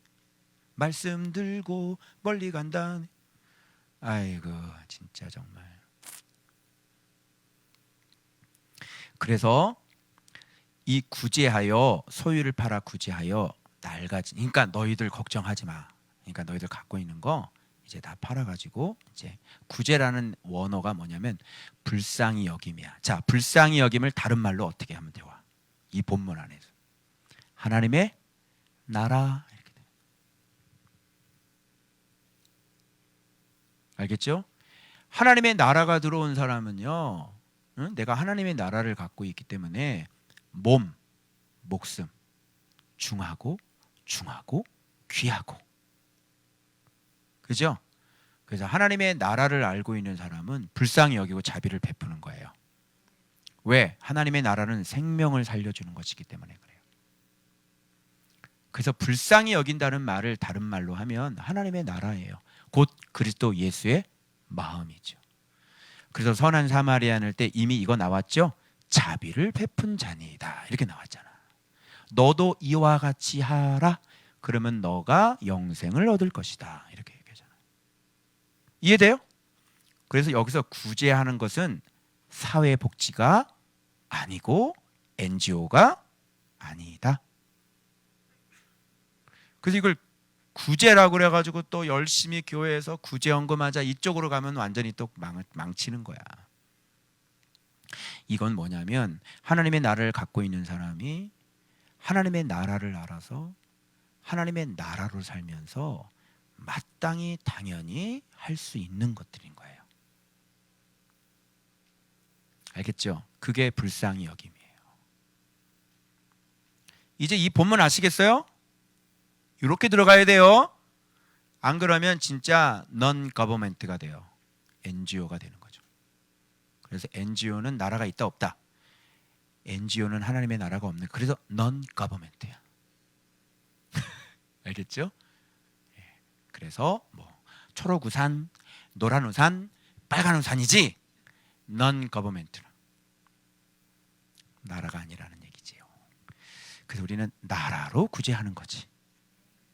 말씀 들고 멀리 간다네. 아이고 진짜 정말. 그래서 이 구제하여, 소유를 팔아 구제하여 낡아진, 그러니까 너희들 걱정하지 마. 그러니까 너희들 갖고 있는 거 이제 다 팔아가지고, 이제 구제라는 원어가 뭐냐면 불쌍히 여김이야. 자, 불쌍히 여김을 다른 말로 어떻게 하면 돼요? 이 본문 안에서 하나님의 나라 이렇게 돼요. 알겠죠? 하나님의 나라가 들어온 사람은요, 내가 하나님의 나라를 갖고 있기 때문에 몸, 목숨 중하고 귀하고. 그죠? 그래서 하나님의 나라를 알고 있는 사람은 불쌍히 여기고 자비를 베푸는 거예요. 왜? 하나님의 나라는 생명을 살려주는 것이기 때문에 그래요. 그래서 불쌍히 여긴다는 말을 다른 말로 하면 하나님의 나라예요. 곧 그리스도 예수의 마음이죠. 그래서 선한 사마리아인을 때 이미 이거 나왔죠? 자비를 베푼 자니이다 이렇게 나왔잖아. 너도 이와 같이 하라. 그러면 너가 영생을 얻을 것이다 이렇게 얘기하잖아. 이해돼요? 그래서 여기서 구제하는 것은 사회복지가 아니고 NGO가 아니다. 그래서 이걸 구제라고 그래가지고 또 열심히 교회에서 구제헌금하자 이쪽으로 가면 완전히 또 망치는 거야. 이건 뭐냐면 하나님의 나라를 갖고 있는 사람이 하나님의 나라를 알아서 하나님의 나라로 살면서 마땅히 당연히 할 수 있는 것들인 거예요. 알겠죠? 그게 불쌍히 여김이에요. 이제 이 본문 아시겠어요? 이렇게 들어가야 돼요. 안 그러면 진짜 non-government가 돼요. NGO가 되는 거죠. 그래서 NGO는 나라가 있다 없다. NGO는 하나님의 나라가 없는, 그래서 non-government야. 알겠죠? 그래서 뭐 초록 우산, 노란 우산, 빨간 우산이지 non-government, 나라가 아니라는 얘기지요. 그래서 우리는 나라로 구제하는 거지.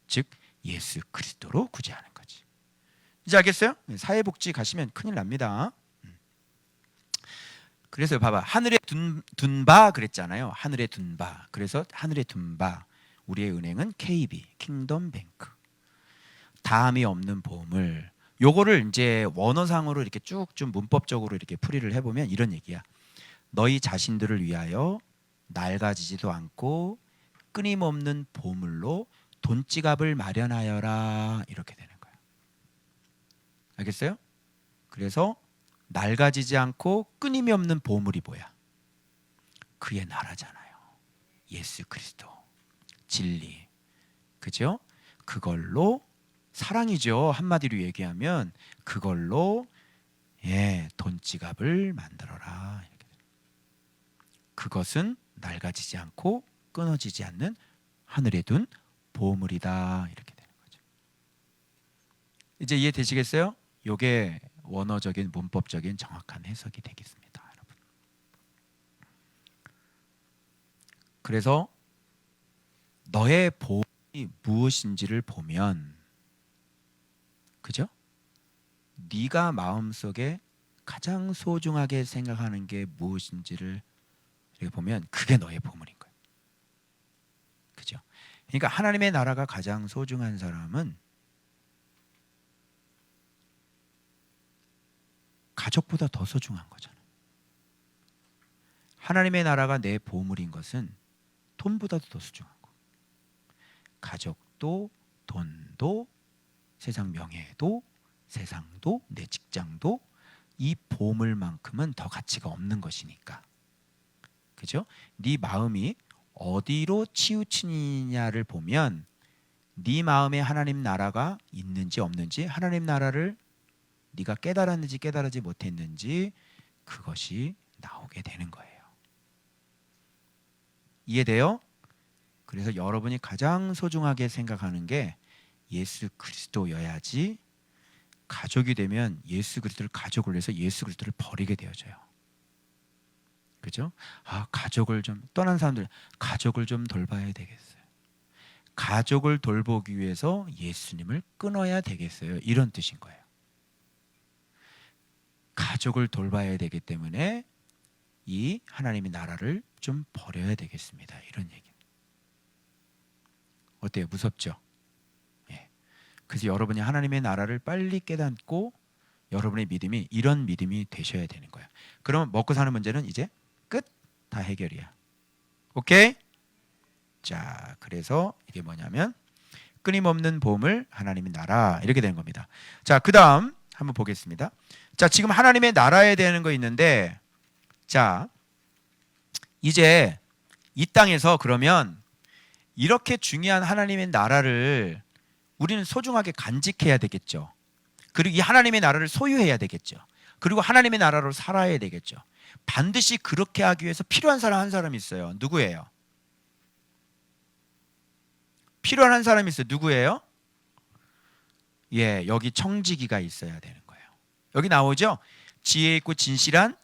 즉 예수 그리스도로 구제하는 거지. 이제 알겠어요? 사회복지 가시면 큰일 납니다. 그래서 봐봐, 하늘에 둔바 그랬잖아요. 하늘에 둔바. 그래서 하늘에 둔바, 우리의 은행은 KB 킹덤뱅크. 다함이 없는 보물. 요거를 이제 원어상으로 이렇게 쭉쭉 문법적으로 이렇게 풀이를 해보면 이런 얘기야. 너희 자신들을 위하여 낡아지지도 않고 끊임없는 보물로 돈지갑을 마련하여라 이렇게 되는 거예요. 알겠어요? 그래서 낡아지지 않고 끊임이 없는 보물이 뭐야? 그의 나라잖아요. 예수 그리스도, 진리, 그죠? 그걸로, 사랑이죠. 한마디로 얘기하면 그걸로 돈지갑을 만들어라. 이렇게. 그것은 낡아지지 않고 끊어지지 않는 하늘에 둔 보물이다. 이렇게 되는 거죠. 이제 이해되시겠어요? 이게 원어적인 문법적인 정확한 해석이 되겠습니다, 여러분. 그래서 너의 보물이 무엇인지를 보면, 그죠? 네가 마음속에 가장 소중하게 생각하는 게 무엇인지를 이렇게 보면 그게 너의 보물인 거예요. 그죠? 그러니까 하나님의 나라가 가장 소중한 사람은 가족보다 더 소중한 거잖아요. 하나님의 나라가 내 보물인 것은 돈보다도 더 소중한 거. 가족도, 돈도, 세상 명예도, 세상도, 내 직장도 이 보물만큼은 더 가치가 없는 것이니까. 그죠? 네 마음이 어디로 치우치느냐를 보면 네 마음에 하나님 나라가 있는지 없는지, 하나님 나라를 네가 깨달았는지 깨달지 못했는지 그것이 나오게 되는 거예요. 이해돼요? 그래서 여러분이 가장 소중하게 생각하는 게 예수 그리스도여야지, 가족이 되면 예수 그리스도를 가족을 위해서 예수 그리스도를 버리게 되어져요. 그죠? 가족을 좀, 떠난 사람들 가족을 좀 돌봐야 되겠어요. 가족을 돌보기 위해서 예수님을 끊어야 되겠어요. 이런 뜻인 거예요. 가족을 돌봐야 되기 때문에 이 하나님의 나라를 좀 버려야 되겠습니다. 이런 얘기입니다. 어때요? 무섭죠? 예. 그래서 여러분이 하나님의 나라를 빨리 깨닫고 여러분의 믿음이 이런 믿음이 되셔야 되는 거예요. 그러면 먹고 사는 문제는 이제 끝, 다 해결이야. 오케이? 자, 그래서 이게 뭐냐면 끊임없는 보물 하나님의 나라, 이렇게 되는 겁니다. 자, 그 다음 한번 보겠습니다. 자, 지금 하나님의 나라에 대한 거 있는데, 자, 이제 이 땅에서 그러면 이렇게 중요한 하나님의 나라를 우리는 소중하게 간직해야 되겠죠. 그리고 이 하나님의 나라를 소유해야 되겠죠. 그리고 하나님의 나라로 살아야 되겠죠. 반드시 그렇게 하기 위해서 필요한 사람 한 사람이 있어요. 누구예요? 필요한 한 사람이 있어요. 누구예요? 예, 여기 청지기가 있어야 되는 거예요. 여기 나오죠? 지혜 있고 진실한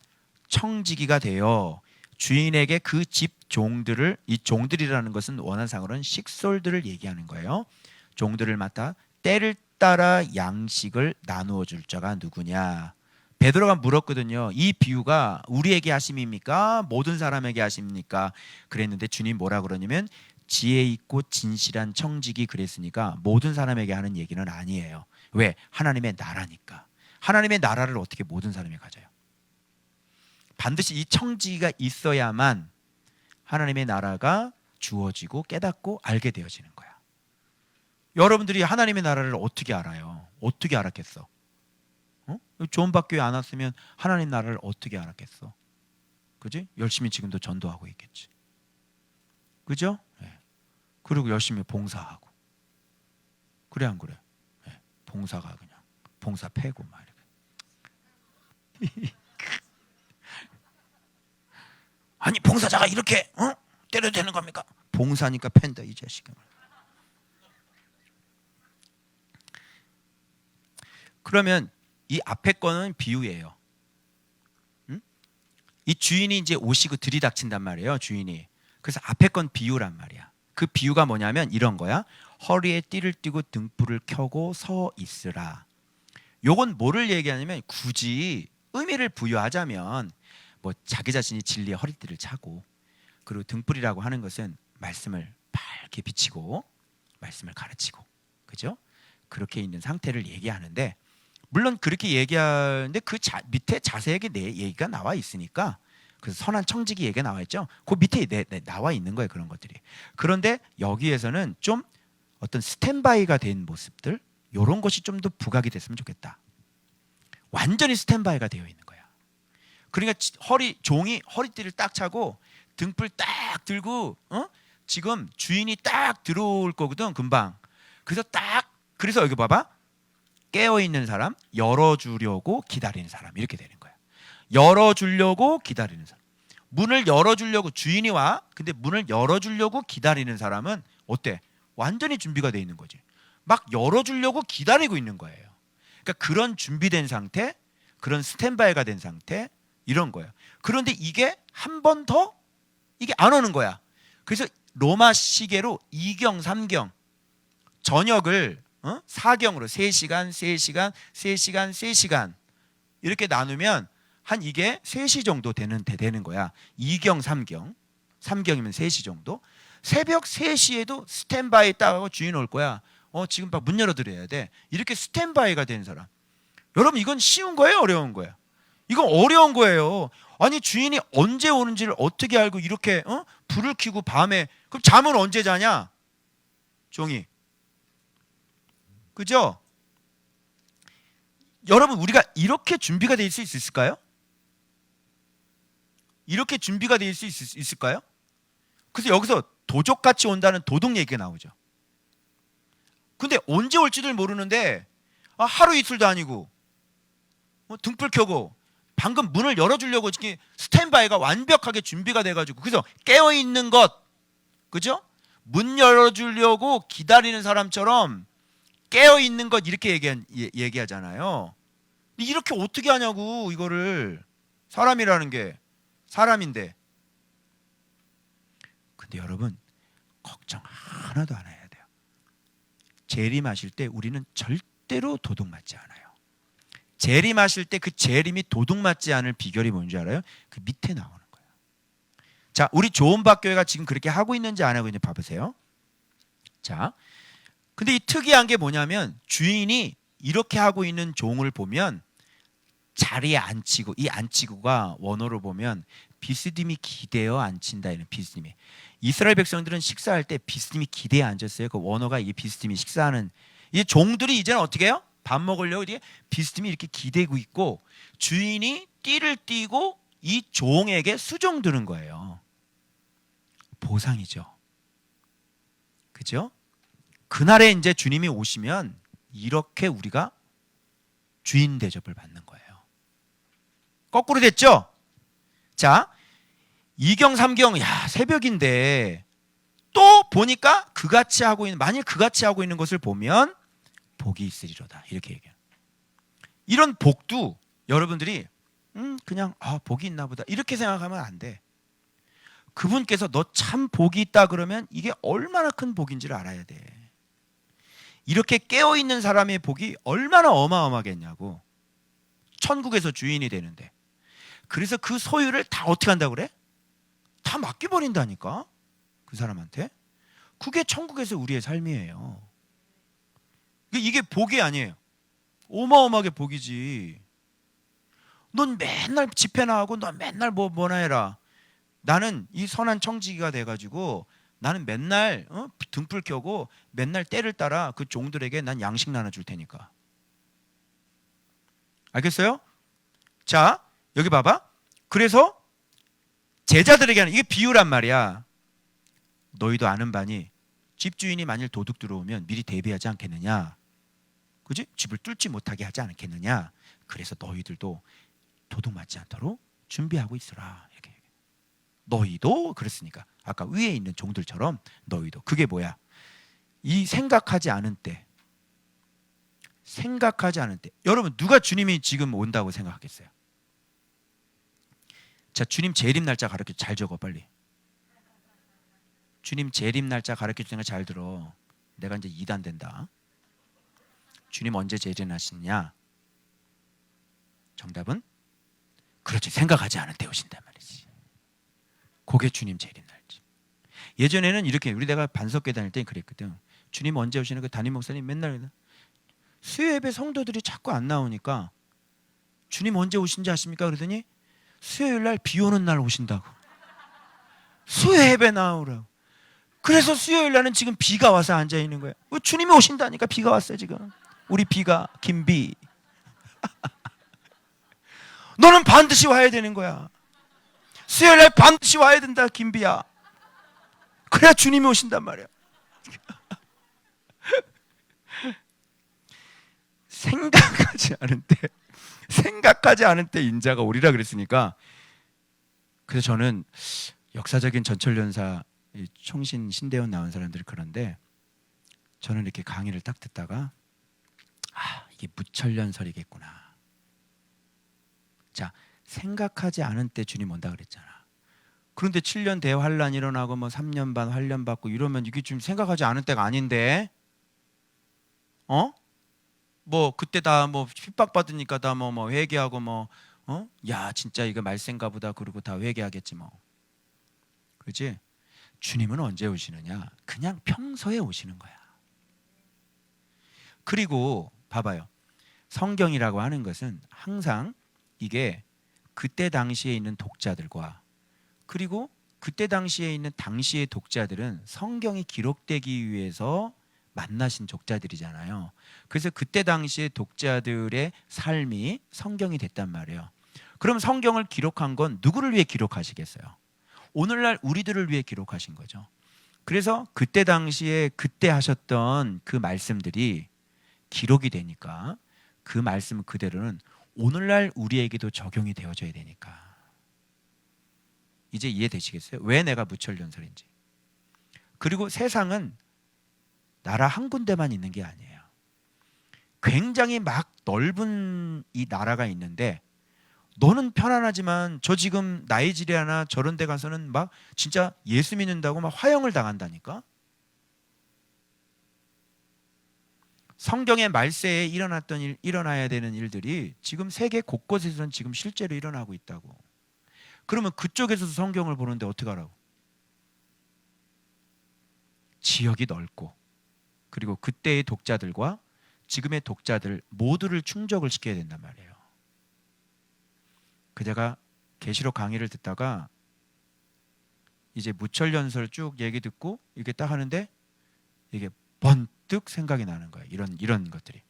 청지기가 되어 주인에게 그 집 종들을, 이 종들이라는 것은 원어상으로는 식솔들을 얘기하는 거예요. 종들을 맡아 때를 따라 양식을 나누어 줄 자가 누구냐. 베드로가 물었거든요. 이 비유가 우리에게 하심입니까? 모든 사람에게 하십니까? 그랬는데 주님 뭐라 그러냐면 지혜 있고 진실한 청지기 그랬으니까 모든 사람에게 하는 얘기는 아니에요. 왜? 하나님의 나라니까. 하나님의 나라를 어떻게 모든 사람이 가져요? 반드시 이 청지기가 있어야만 하나님의 나라가 주어지고 깨닫고 알게 되어지는 거야. 여러분들이 하나님의 나라를 어떻게 알아요? 어떻게 알았겠어? 좋은 학교에 안 왔으면 하나님 나라를 어떻게 알았겠어? 그지? 열심히 지금도 전도하고 있겠지. 그죠? 네. 그리고 열심히 봉사하고. 그래 안 그래? 네. 봉사가 그냥 봉사 패고 막 이렇게. 아니 봉사자가 이렇게 때려도 되는 겁니까? 봉사니까 팬다 이 자식아. 그러면 이 앞에 거는 비유예요. 이 주인이 이제 오시고 들이닥친단 말이에요. 주인이. 그래서 앞에 건 비유란 말이야. 그 비유가 뭐냐면 이런 거야. 허리에 띠를 띠고 등불을 켜고 서 있으라. 요건 뭐를 얘기하냐면 굳이 의미를 부여하자면 뭐 자기 자신이 진리의 허리띠를 차고, 그리고 등불이라고 하는 것은 말씀을 밝게 비치고 말씀을 가르치고, 그죠? 그렇게 있는 상태를 얘기하는데, 물론 그렇게 얘기하는데 그 밑에 자세하게 내 얘기가 나와 있으니까, 그래서 선한 청지기 얘기가 나와 있죠. 그 밑에 나와 있는 거예요, 그런 것들이. 그런데 여기에서는 좀 어떤 스탠바이가 된 모습들, 이런 것이 좀 더 부각이 됐으면 좋겠다. 완전히 스탠바이가 되어 있는 거야. 그러니까 종이 허리띠를 딱 차고 등불 딱 들고 지금 주인이 딱 들어올 거거든, 금방. 그래서 여기 봐봐. 깨어있는 사람, 열어주려고 기다리는 사람, 이렇게 되는 거야. 열어주려고 기다리는 사람. 문을 열어주려고 주인이 와. 근데 문을 열어주려고 기다리는 사람은 어때? 완전히 준비가 돼 있는 거지. 막 열어주려고 기다리고 있는 거예요. 그러니까 그런 준비된 상태, 그런 스탠바이가 된 상태 이런 거예요. 그런데 이게 한 번 더 이게 안 오는 거야. 그래서 로마 시계로 2경, 3경 저녁을 4경으로 3시간, 3시간, 3시간, 3시간 이렇게 나누면 한 이게 3시 정도 되는 거야. 2경, 3경. 3경이면 3시 정도. 새벽 3시에도 스탠바이 딱 하고 주인 올 거야. 지금 봐, 문 열어드려야 돼. 이렇게 스탠바이가 된 사람. 여러분 이건 쉬운 거예요? 어려운 거예요? 이건 어려운 거예요. 아니 주인이 언제 오는지를 어떻게 알고 이렇게 불을 켜고 밤에 그럼 잠은 언제 자냐? 종이. 그죠? 여러분 우리가 이렇게 준비가 될 수 있을까요? 이렇게 준비가 될 수 있을까요? 그래서 여기서 도적같이 온다는 도둑 얘기가 나오죠. 근데 언제 올지를 모르는데 하루 이틀도 아니고 등불 켜고 방금 문을 열어주려고 스탠바이가 완벽하게 준비가 돼가지고 그래서 깨어있는 것 그죠? 문 열어주려고 기다리는 사람처럼 깨어있는 것 이렇게 얘기하잖아요. 이렇게 어떻게 하냐고 이거를 사람이라는 게 사람인데 근데 여러분 걱정 하나도 안 해야 돼요. 재림하실 때 우리는 절대로 도둑 맞지 않아요. 재림하실 때 그 재림이 도둑 맞지 않을 비결이 뭔지 알아요? 그 밑에 나오는 거예요. 자, 우리 조은박교회가 지금 그렇게 하고 있는지 안 하고 있는지 봐보세요. 자, 근데 이 특이한 게 뭐냐면 주인이 이렇게 하고 있는 종을 보면 자리에 앉히고 이 앉히고가 원어로 보면 비스듬히 기대어 앉힌다 이런 비스듬히. 이스라엘 백성들은 식사할 때 비스듬히 기대어 앉았어요. 그 원어가 이 비스듬히 식사하는 이 종들이 이제는 어떻게 해요? 밥 먹으려고 이렇게 비스듬히 이렇게 기대고 있고 주인이 띠를 띠고 이 종에게 수종 드는 거예요. 보상이죠. 그죠? 그날에 이제 주님이 오시면 이렇게 우리가 주인 대접을 받는 거예요. 거꾸로 됐죠? 자, 2경, 3경, 야, 새벽인데 또 보니까 만일 그같이 하고 있는 것을 보면 복이 있으리로다. 이렇게 얘기해요. 이런 복도 여러분들이 그냥 복이 있나 보다. 이렇게 생각하면 안 돼. 그분께서 너 참 복이 있다 그러면 이게 얼마나 큰 복인지를 알아야 돼. 이렇게 깨어있는 사람의 복이 얼마나 어마어마하겠냐고. 천국에서 주인이 되는데. 그래서 그 소유를 다 어떻게 한다고 그래? 다 맡겨버린다니까 그 사람한테. 그게 천국에서 우리의 삶이에요. 이게 복이 아니에요. 어마어마하게 복이지. 넌 맨날 집회나 하고 넌 맨날 뭐나 해라. 나는 이 선한 청지기가 돼가지고 나는 맨날 등불 켜고 맨날 때를 따라 그 종들에게 난 양식 나눠줄 테니까. 알겠어요? 자, 여기 봐봐. 그래서 제자들에게 하는 이게 비유란 말이야. 너희도 아는 바니 집주인이 만일 도둑 들어오면 미리 대비하지 않겠느냐. 그지? 집을 뚫지 못하게 하지 않겠느냐. 그래서 너희들도 도둑 맞지 않도록 준비하고 있어라. 이렇게. 너희도 그랬으니까 아까 위에 있는 종들처럼 너희도. 그게 뭐야? 이 생각하지 않은 때. 여러분 누가 주님이 지금 온다고 생각하겠어요? 자, 주님 재림 날짜 가르쳐 잘 적어 빨리. 주님 재림 날짜 가르쳐 주는 거 잘 들어. 내가 이제 2단 된다. 주님 언제 재림하시느냐? 정답은 그렇지. 생각하지 않은 때 오신단 말이지. 그게 주님 재림 날짜. 예전에는 이렇게 내가 반석교 다닐 때 그랬거든. 주님 언제 오시는 그 담임 목사님 맨날 수요 예배 성도들이 자꾸 안 나오니까 주님 언제 오신지 아십니까? 그러더니 수요일 날 비 오는 날 오신다고. 수요 예배 나오라고. 그래서 수요일 날은 지금 비가 와서 앉아 있는 거야. 주님이 오신다니까 비가 왔어요 지금. 우리 비가 김비. 너는 반드시 와야 되는 거야. 수요일 날 반드시 와야 된다 김비야. 그래야 주님이 오신단 말이야. 생각하지 않은 때 인자가 오리라 그랬으니까 그래서 저는 역사적인 전철연사 총신 신대원 나온 사람들이 그런데 저는 이렇게 강의를 딱 듣다가 이게 무철연설이겠구나. 자, 생각하지 않은 때 주님 온다 그랬잖아. 그런데 7년 대환란 일어나고 뭐 3년 반 환련 받고 이러면 이게 좀 생각하지 않은 때가 아닌데, 뭐 그때 다 뭐 핍박 받으니까 다 뭐 회개하고 야 진짜 이거 말센가 보다 그러고 다 회개하겠지 뭐. 그렇지? 주님은 언제 오시느냐? 그냥 평소에 오시는 거야. 그리고 봐봐요. 성경이라고 하는 것은 항상 이게 그때 당시에 있는 독자들과 그리고 그때 당시에 있는 당시의 독자들은 성경이 기록되기 위해서 만나신 독자들이잖아요. 그래서 그때 당시의 독자들의 삶이 성경이 됐단 말이에요. 그럼 성경을 기록한 건 누구를 위해 기록하시겠어요? 오늘날 우리들을 위해 기록하신 거죠. 그래서 그때 당시에 그때 하셨던 그 말씀들이 기록이 되니까 그 말씀 그대로는 오늘날 우리에게도 적용이 되어져야 되니까. 이제 이해되시겠어요? 왜 내가 무철연설인지. 그리고 세상은 나라 한 군데만 있는 게 아니에요. 굉장히 막 넓은 이 나라가 있는데 너는 편안하지만 저 지금 나이지리아나 저런 데 가서는 막 진짜 예수 믿는다고 막 화형을 당한다니까. 성경의 말세에 일어나야 되는 일들이 지금 세계 곳곳에서는 지금 실제로 일어나고 있다고. 그러면 그쪽에서도 성경을 보는데 어떻게 하라고? 지역이 넓고 그리고 그때의 독자들과 지금의 독자들 모두를 충족을 시켜야 된단 말이에요. 그제가 계시록 강의를 듣다가 이제 무철연설 쭉 얘기 듣고 이게 딱 하는데 이게 번뜩 생각이 나는 거예요. 이런 것들이.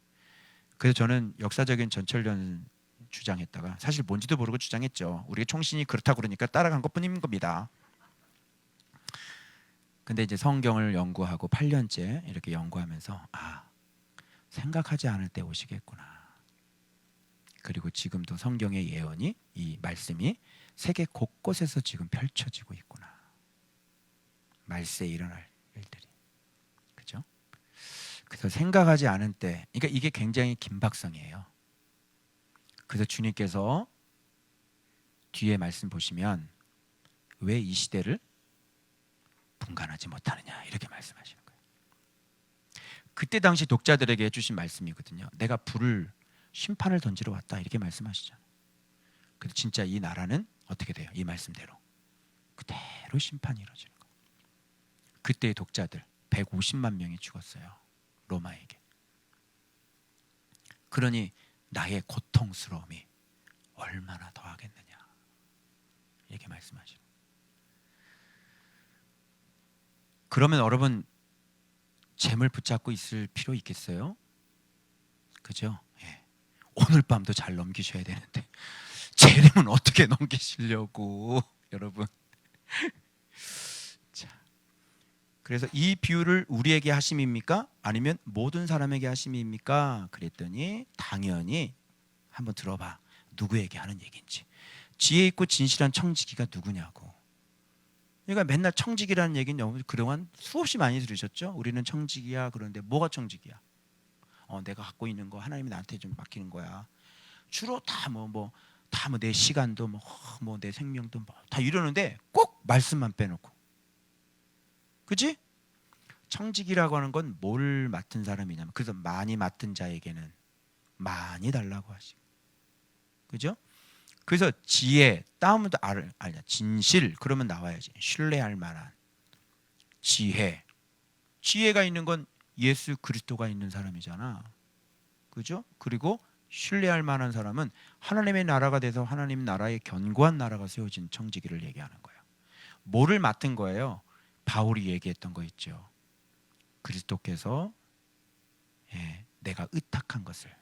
그래서 저는 역사적인 전철연 주장했다가 사실 뭔지도 모르고 주장했죠. 우리가 총신이 그렇다고 그러니까 따라간 것뿐인 겁니다. 근데 이제 성경을 연구하고 8년째 이렇게 연구하면서 생각하지 않을 때 오시겠구나. 그리고 지금도 성경의 예언이 이 말씀이 세계 곳곳에서 지금 펼쳐지고 있구나. 말세에 일어날 일들이. 그죠? 그래서 생각하지 않은 때, 그러니까 이게 굉장히 긴박성이에요. 그래서 주님께서 뒤에 말씀 보시면 왜 이 시대를 분간하지 못하느냐 이렇게 말씀하시는 거예요. 그때 당시 독자들에게 해주신 말씀이거든요. 내가 불을 심판을 던지러 왔다 이렇게 말씀하시잖아요. 그래서 진짜 이 나라는 어떻게 돼요? 이 말씀대로 그대로 심판이 이루어지는 거예요. 그때의 독자들 150만 명이 죽었어요. 로마에게. 그러니 나의 고통스러움이 얼마나 더하겠느냐 이렇게 말씀하시는 거예요. 그러면 여러분 재물 붙잡고 있을 필요 있겠어요? 그죠? 예. 오늘 밤도 잘 넘기셔야 되는데 재림은 어떻게 넘기시려고 여러분. 자, 그래서 이 비유를 우리에게 하심입니까? 아니면 모든 사람에게 하심입니까? 그랬더니 당연히 한번 들어봐. 누구에게 하는 얘기인지. 지혜 있고 진실한 청지기가 누구냐고. 그러니까 맨날 청지기라는 얘기는 여러분 그동안 수없이 많이 들으셨죠? 우리는 청지기야. 그런데 뭐가 청지기야? 내가 갖고 있는 거 하나님이 나한테 좀 맡기는 거야. 주로 다 내 시간도 내 생명도 다 이러는데 꼭 말씀만 빼놓고. 그지? 청지기라고 하는 건 뭘 맡은 사람이냐면 그래서 많이 맡은 자에게는 많이 달라고 하시고. 그죠? 그래서 지혜, 다음부터 알냐? 진실, 그러면 나와야지. 신뢰할 만한 지혜. 지혜가 있는 건 예수 그리스도가 있는 사람이잖아. 그죠? 그리고 신뢰할 만한 사람은 하나님의 나라가 돼서 하나님 나라의 견고한 나라가 세워진 청지기를 얘기하는 거예요. 뭐를 맡은 거예요? 바울이 얘기했던 거 있죠. 그리스도께서 내가 의탁한 것을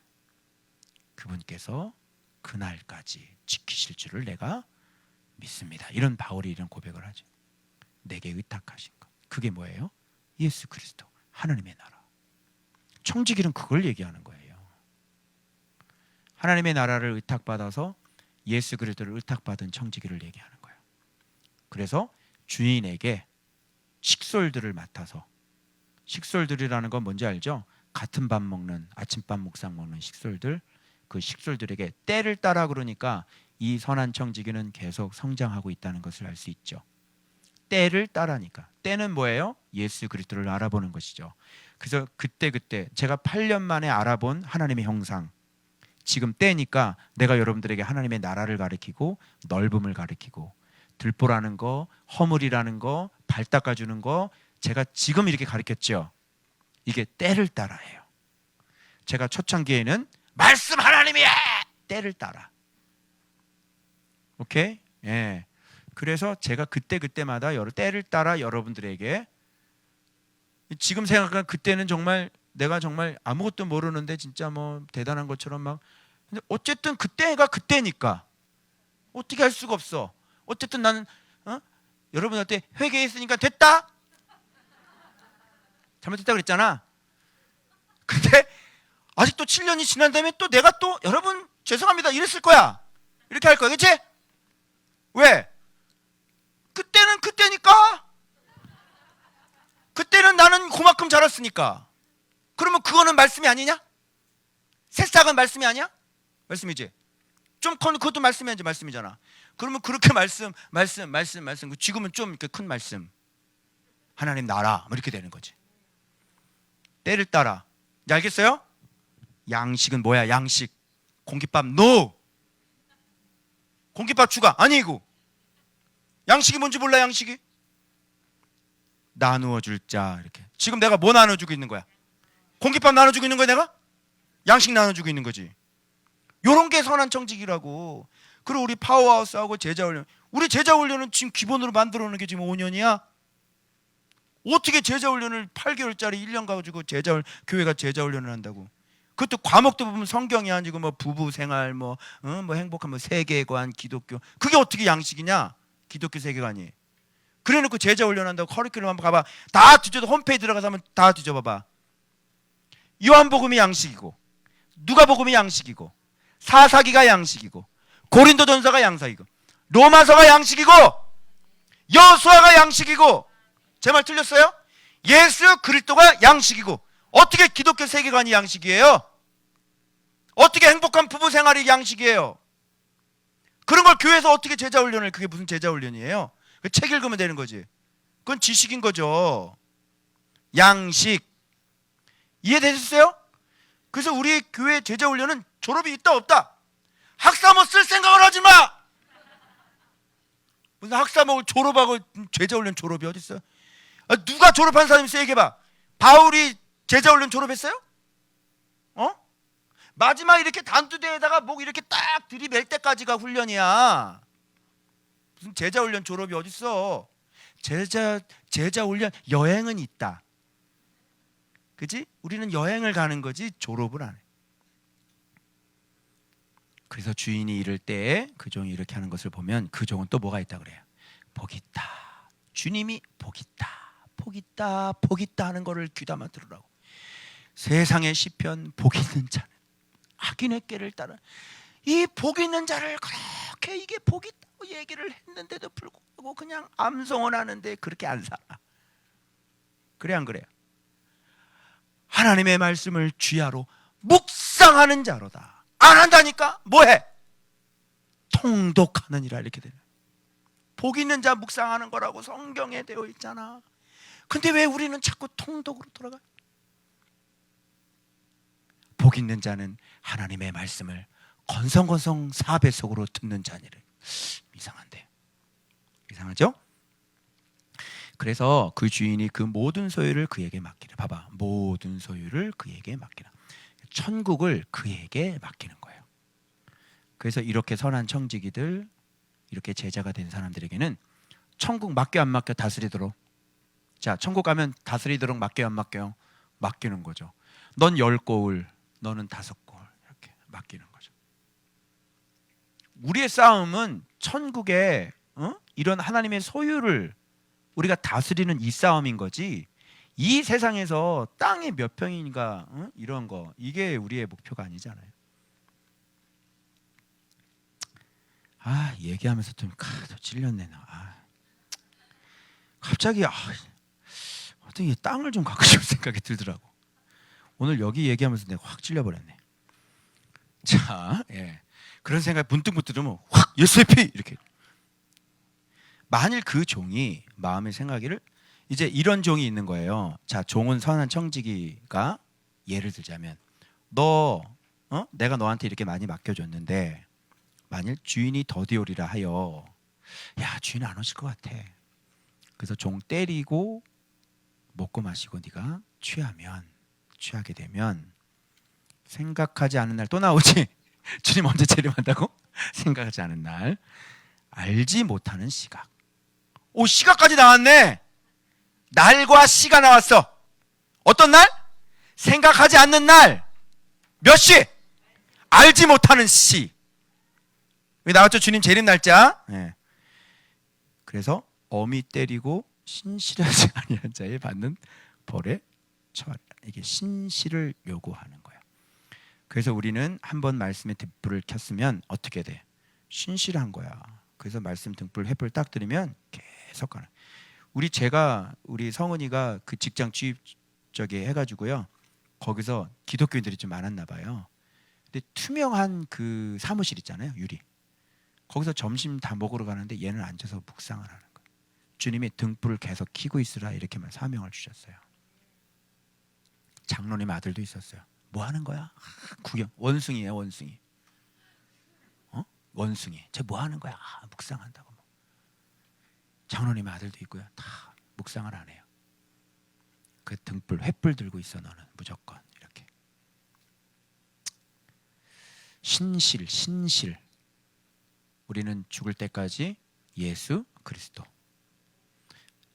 그분께서 그날까지 지키실 줄을 내가 믿습니다. 이런 바울이 이런 고백을 하죠. 내게 의탁하신 것. 그게 뭐예요? 예수 그리스도, 하나님의 나라. 청지기는 그걸 얘기하는 거예요. 하나님의 나라를 의탁받아서 예수 그리스도를 의탁받은 청지기를 얘기하는 거예요. 그래서 주인에게 식솔들을 맡아서, 식솔들이라는 건 뭔지 알죠? 같은 밥 먹는, 아침밥 묵상 먹는 식솔들, 그 식솔들에게 때를 따라 그러니까 이 선한 청지기는 계속 성장하고 있다는 것을 알 수 있죠. 때를 따라니까. 때는 뭐예요? 예수 그리스도를 알아보는 것이죠. 그래서 그때 제가 8년 만에 알아본 하나님의 형상, 지금 때니까 내가 여러분들에게 하나님의 나라를 가리키고 넓음을 가리키고 들보라는 거, 허물이라는 거, 발 닦아주는 거 제가 지금 이렇게 가르쳤죠. 이게 때를 따라해요. 제가 초창기에는 말씀 하나님이야! 때를 따라. 오케이? 예. 그래서 제가 그때마다 때를 따라 여러분들에게, 지금 생각하면 그때는 정말 내가 정말 아무것도 모르는데 진짜 뭐 대단한 것처럼 막, 근데 어쨌든 그때가 그때니까 어떻게 할 수가 없어. 어쨌든 나는 여러분한테 회개했으니까 됐다. 잘못했다 그랬잖아. 근데 아직도 7년이 지난 다음에 또 내가 또 여러분 죄송합니다 이랬을 거야. 이렇게 할 거야. 그치? 왜? 그때는 그때니까. 그때는 나는 그만큼 자랐으니까. 그러면 그거는 말씀이 아니냐? 새싹은 말씀이 아니야? 말씀이지. 좀 큰 그것도 말씀이 아니지. 말씀이잖아. 그러면 그렇게 말씀 지금은 좀 이렇게 큰 말씀, 하나님 나라 뭐 이렇게 되는 거지. 때를 따라. 이제 알겠어요? 양식은 뭐야? 양식. 공깃밥 NO. 공깃밥 추가 아니고. 양식이 뭔지 몰라. 양식이 나누어 줄 자. 이렇게 지금 내가 뭐 나눠주고 있는 거야? 공깃밥 나눠주고 있는 거야 내가? 양식 나눠주고 있는 거지. 요런 게 선한 청지기라고. 그리고 우리 파워하우스하고 제자훈련, 우리 제자훈련은 지금 기본으로 만들어 놓은 게 지금 5년이야. 어떻게 제자훈련을 8개월짜리 1년 가지고 교회가 제자훈련을 한다고. 그것도 과목도 보면 성경이 아니고 뭐 부부생활 뭐 행복한 뭐 세계관, 기독교, 그게 어떻게 양식이냐? 기독교 세계관이. 그래놓고 제자훈련 한다고 커리큘럼 한번 가봐. 다 뒤져도 홈페이지 들어가서 한번 다 뒤져봐봐. 요한복음이 양식이고, 누가복음이 양식이고, 사사기가 양식이고, 고린도전서가 양식이고, 로마서가 양식이고, 여호수아가 양식이고. 제 말 틀렸어요? 예수 그리스도가 양식이고. 어떻게 기독교 세계관이 양식이에요? 어떻게 행복한 부부 생활이 양식이에요? 그런 걸 교회에서 어떻게 제자훈련을, 그게 무슨 제자훈련이에요? 책 읽으면 되는 거지. 그건 지식인 거죠. 양식. 이해되셨어요? 그래서 우리 교회 제자훈련은 졸업이 있다 없다. 학사모 쓸 생각을 하지 마. 무슨 학사모 졸업하고 제자훈련 졸업이 어디 있어요? 누가 졸업한 사람이 있어? 얘기해봐. 바울이 제자훈련 졸업했어요? 마지막 이렇게 단두대에다가 목 이렇게 딱 들이맬 때까지가 훈련이야. 무슨 제자훈련 졸업이 어디 있어? 제자훈련 여행은 있다. 그지? 우리는 여행을 가는 거지 졸업을 안 해. 그래서 주인이 이럴 때 그 종이 이렇게 하는 것을 보면 그 종은 또 뭐가 있다 그래요? 복 있다. 주님이 복 있다, 복 있다, 복 있다 하는 거를 귀담아 들으라고. 세상의 시편 복 있는 자는 악인의 꾀를 따라. 이 복 있는 자를 그렇게 이게 복 있다고 얘기를 했는데도 불구하고 그냥 암송을 하는데 그렇게 안 살아. 그래 안 그래요? 하나님의 말씀을 쥐하로 묵상하는 자로다. 안 한다니까? 뭐해? 통독하느니라 이렇게 되는. 복 있는 자 묵상하는 거라고 성경에 되어 있잖아. 근데 왜 우리는 자꾸 통독으로 돌아가? 복 있는 자는 하나님의 말씀을 건성건성 4배속으로 듣는 자니래. 이상한데. 이상하죠? 그래서 그 주인이 그 모든 소유를 그에게 맡기라. 봐봐. 모든 소유를 그에게 맡기라. 천국을 그에게 맡기는 거예요. 그래서 이렇게 선한 청지기들, 이렇게 제자가 된 사람들에게는 천국 맡겨 안 맡겨? 다스리도록. 자, 천국 가면 다스리도록 맡겨 안 맡겨요? 맡기는 거죠. 넌 10고을, 너는 5고을 이렇게 맡기는 거죠. 우리의 싸움은 천국에 이런 하나님의 소유를 우리가 다스리는 이 싸움인 거지, 이 세상에서 땅이 몇 평인가 이런 거, 이게 우리의 목표가 아니잖아요. 얘기하면서 좀 찔렸네 나. 갑자기 어떻게 땅을 좀 갖고 싶은 생각이 들더라고. 오늘 여기 얘기하면서 내가 확 찔려버렸네. 자, 그런 생각이 문득 들으면 확 예수의 피 이렇게. 만일 그 종이 마음에 생각이를 이제 이런 종이 있는 거예요. 자, 종은 선한 청지기가 예를 들자면 내가 너한테 이렇게 많이 맡겨줬는데 만일 주인이 더디오리라 하여 야 주인 안 오실 것 같아. 그래서 종 때리고 먹고 마시고 네가 취하게 되면 생각하지 않은 날 또 나오지. 주님 언제 재림한다고? 생각하지 않은 날 알지 못하는 시각. 오 시각까지 나왔네. 날과 시가 나왔어. 어떤 날? 생각하지 않는 날. 몇 시? 알지 못하는 시. 왜 나왔죠? 주님 재림 날짜. 그래서 어미 때리고 신실하지 아니한 자에 받는 벌에 처하리라. 이게 신실을 요구하는 거야. 그래서 우리는 한번 말씀에 등불을 켰으면 어떻게 돼? 신실한 거야. 그래서 말씀 등불 횃불 딱 들으면 계속 가는. 우리 성은이가 그 직장 취업 저기 해가지고요. 거기서 기독교인들이 좀 많았나 봐요. 근데 투명한 그 사무실 있잖아요, 유리. 거기서 점심 다 먹으러 가는데 얘는 앉아서 묵상을 하는 거예요. 주님이 등불을 계속 켜고 있으라 이렇게만 사명을 주셨어요. 장로님 아들도 있었어요. 뭐 하는 거야? 구경. 원숭이에요, 원숭이. 원숭이. 쟤 뭐 하는 거야? 묵상한다고. 장로님 아들도 있고요. 다 묵상을 안 해요. 그 등불, 횃불 들고 있어 너는 무조건 이렇게. 신실. 우리는 죽을 때까지 예수 그리스도.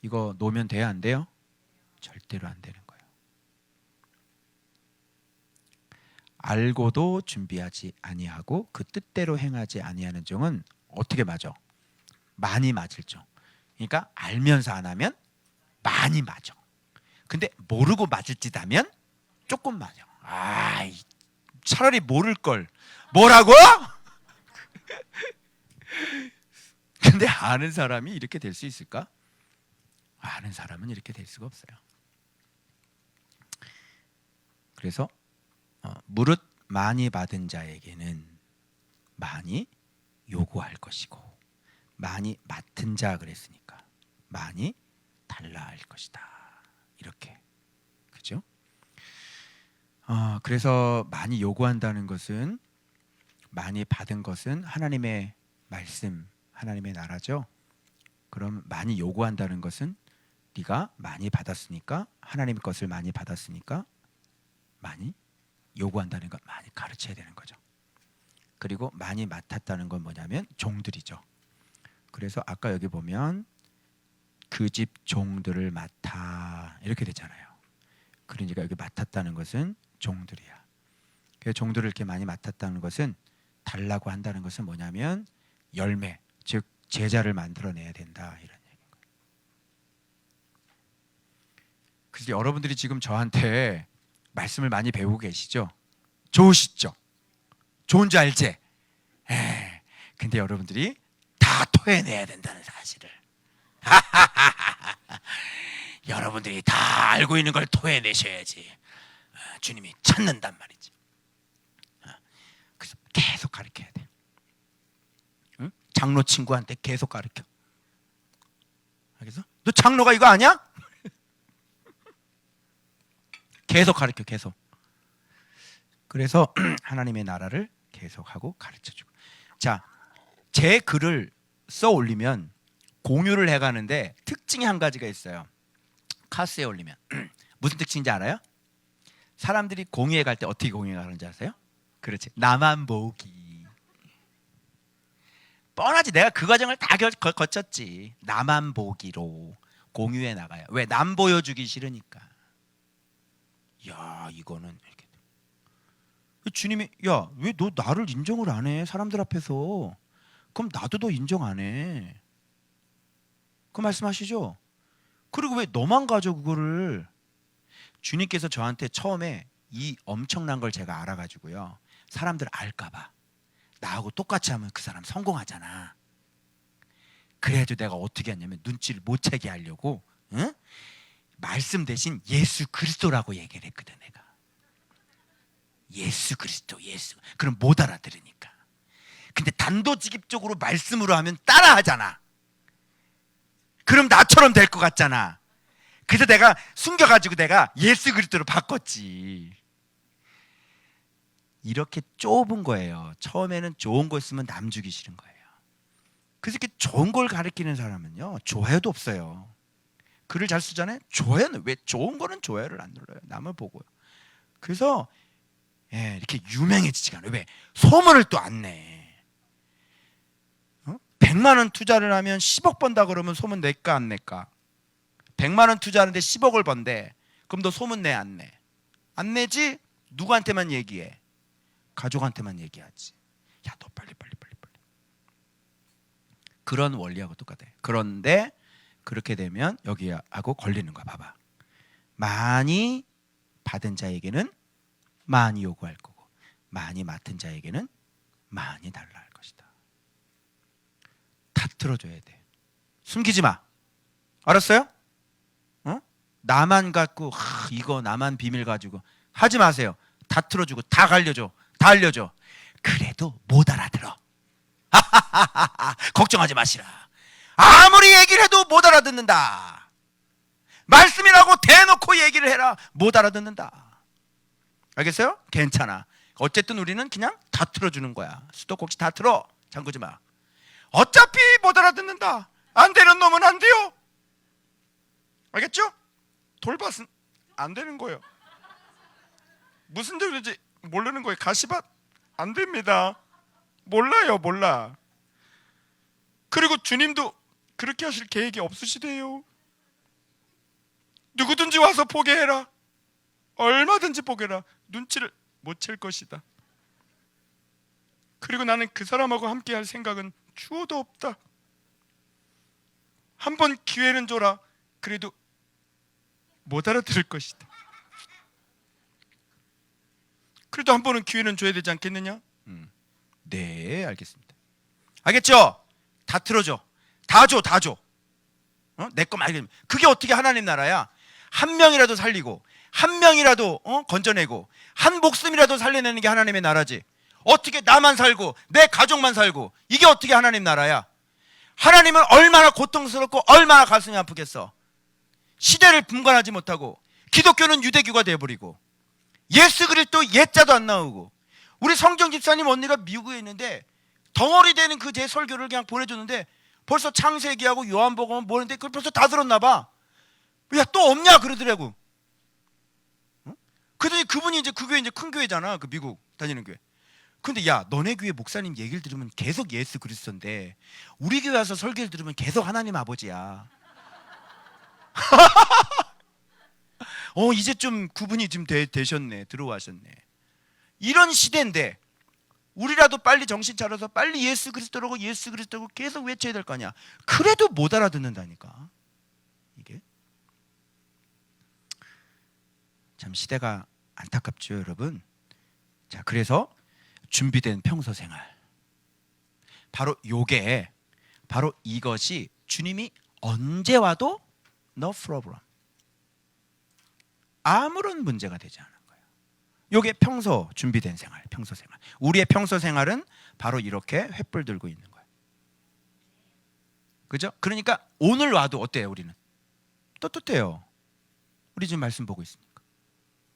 이거 놓으면 돼요, 안 돼요? 절대로 안 되는 거예요. 알고도 준비하지 아니하고 그 뜻대로 행하지 아니하는 종은 어떻게 맞아? 많이 맞을 종. 그러니까 알면서 안 하면 많이 맞아. 근데 모르고 맞을 짓 하면 조금 맞아. 차라리 모를 걸. 뭐라고? 근데 아는 사람이 이렇게 될 수 있을까? 아는 사람은 이렇게 될 수가 없어요. 그래서 무릇 많이 받은 자에게는 많이 요구할 것이고 많이 맡은 자 그랬으니까 많이 달라 할 것이다. 이렇게. 그죠? 그래서 많이 요구한다는 것은 많이 받은 것은 하나님의 말씀, 하나님의 나라죠. 그럼 많이 요구한다는 것은 네가 많이 받았으니까 하나님의 것을 많이 받았으니까 많이 요구한다는 것 많이 가르쳐야 되는 거죠. 그리고 많이 맡았다는 건 뭐냐면 종들이죠. 그래서 아까 여기 보면 그 집 종들을 맡아 이렇게 되잖아요. 그러니까 여기 맡았다는 것은 종들이야. 그래서 종들을 이렇게 많이 맡았다는 것은 달라고 한다는 것은 뭐냐면 열매, 즉 제자를 만들어내야 된다 이런 얘기인 거예요. 그래서 여러분들이 지금 저한테 말씀을 많이 배우고 계시죠? 좋으시죠? 좋은 줄 알지? 근데 여러분들이 다 토해내야 된다는 사실을 여러분들이 다 알고 있는 걸 토해내셔야지 주님이 찾는단 말이지. 그래서 계속 가르쳐야 돼. 응? 장로 친구한테 계속 가르쳐. 알겠어? 너 장로가 이거 아니야? 계속 가르쳐, 계속. 그래서 하나님의 나라를 계속하고 가르쳐주고. 자, 제 글을 써 올리면 공유를 해가는데 특징이 한 가지가 있어요. 카스에 올리면 무슨 특징인지 알아요? 사람들이 공유해 갈 때 어떻게 공유해 가는지 아세요? 그렇지, 나만 보기. 뻔하지. 내가 그 과정을 다 거쳤지. 나만 보기로 공유해 나가요. 왜? 남 보여주기 싫으니까. 야, 이거는 이렇게. 주님이 야, 왜 너 나를 인정을 안 해? 사람들 앞에서. 그럼 나도 너 인정 안 해. 그 말씀하시죠? 그리고 왜 너만 가져 그거를? 주님께서 저한테 처음에 이 엄청난 걸 제가 알아가지고요. 사람들 알까 봐. 나하고 똑같이 하면 그 사람 성공하잖아. 그래도 내가 어떻게 했냐면 눈치를 못 채게 하려고, 응? 말씀 대신 예수 그리스도라고 얘기를 했거든. 내가 예수 그리스도, 예수. 그럼 못 알아들으니까. 근데 단도직입적으로 말씀으로 하면 따라하잖아. 그럼 나처럼 될 것 같잖아. 그래서 내가 숨겨가지고 내가 예수 그리스도로 바꿨지. 이렇게 좁은 거예요. 처음에는 좋은 거 있으면 남 주기 싫은 거예요. 그래서 이렇게 좋은 걸 가르치는 사람은요, 좋아요도 없어요. 글을 잘 쓰잖아요. 좋아요는 왜, 좋은 거는 좋아요를 안 눌러요. 남을 보고요. 그래서 이렇게 유명해지지가 않아요. 왜? 소문을 또 안 내. 100만 원 투자를 하면 10억 번다 그러면 소문 낼까 안 낼까? 100만 원 투자하는데 10억을 번대. 그럼 너 소문 내 안 내? 안 내지? 누구한테만 얘기해? 가족한테만 얘기하지. 야, 너 빨리. 그런 원리하고 똑같아요. 그런데 그렇게 되면 여기하고 걸리는 거야. 봐봐. 많이 받은 자에게는 많이 요구할 거고, 많이 맡은 자에게는 많이 달라 할 것이다. 다 틀어줘야 돼. 숨기지 마. 알았어요? 나만 갖고 이거 나만 비밀 가지고 하지 마세요. 다 틀어주고 다 알려줘. 다 알려줘. 그래도 못 알아들어. 걱정하지 마시라. 아무리 얘기를 해도 못 알아듣는다. 말씀이라고 대놓고 얘기를 해라. 못 알아듣는다. 알겠어요? 괜찮아. 어쨌든 우리는 그냥 다 틀어주는 거야. 수도꼭지 다 틀어. 잠그지 마. 어차피 못 알아듣는다. 안 되는 놈은 안 돼요. 알겠죠? 돌밭은 안 되는 거예요. 무슨 소리인지 모르는 거예요. 가시밭 안 됩니다. 몰라요. 몰라. 그리고 주님도 그렇게 하실 계획이 없으시대요. 누구든지 와서 보게 해라. 얼마든지 보게 해라. 눈치를 못 챌 것이다. 그리고 나는 그 사람하고 함께 할 생각은 추호도 없다. 한 번 기회는 줘라. 그래도 못 알아들을 것이다. 그래도 한 번은 기회는 줘야 되지 않겠느냐? 네, 알겠습니다. 알겠죠? 다 틀어줘. 다 줘. 내 거 말고. 그게 어떻게 하나님 나라야? 한 명이라도 살리고, 한 명이라도 건져내고, 한 목숨이라도 살려내는 게 하나님의 나라지. 어떻게 나만 살고 내 가족만 살고, 이게 어떻게 하나님 나라야? 하나님은 얼마나 고통스럽고 얼마나 가슴이 아프겠어. 시대를 분간하지 못하고 기독교는 유대교가 돼버리고 예수 그리스도 예자도 안 나오고, 우리 성경 집사님 언니가 미국에 있는데 덩어리 되는 그 제 설교를 그냥 보내줬는데 벌써 창세기하고 요한복음 뭐는데 그걸 벌써 다 들었나 봐. 야, 또 없냐 그러더라고. 그러더니 그분이 이제 그 교회 이제 큰 교회잖아. 그 미국 다니는 교회. 근데 야, 너네 교회 목사님 얘기를 들으면 계속 예수 그리스도인데 우리 교회 와서 설교를 들으면 계속 하나님 아버지야. 이제 좀 구분이 좀 되셨네. 들어와셨네. 이런 시대인데 우리라도 빨리 정신 차려서 빨리 예수 그리스도라고 계속 외쳐야 될 거 아니야. 그래도 못 알아듣는다니까. 이게 참 시대가 안타깝죠, 여러분. 자, 그래서 준비된 평소 생활, 바로 이것이 주님이 언제 와도 no problem, 아무런 문제가 되지 않은 거예요. 요게 평소 준비된 생활, 평소 생활. 우리의 평소 생활은 바로 이렇게 횃불 들고 있는 거예요. 그죠? 그러니까 오늘 와도 어때요? 우리는 떳떳해요. 우리 지금 말씀 보고 있으니까.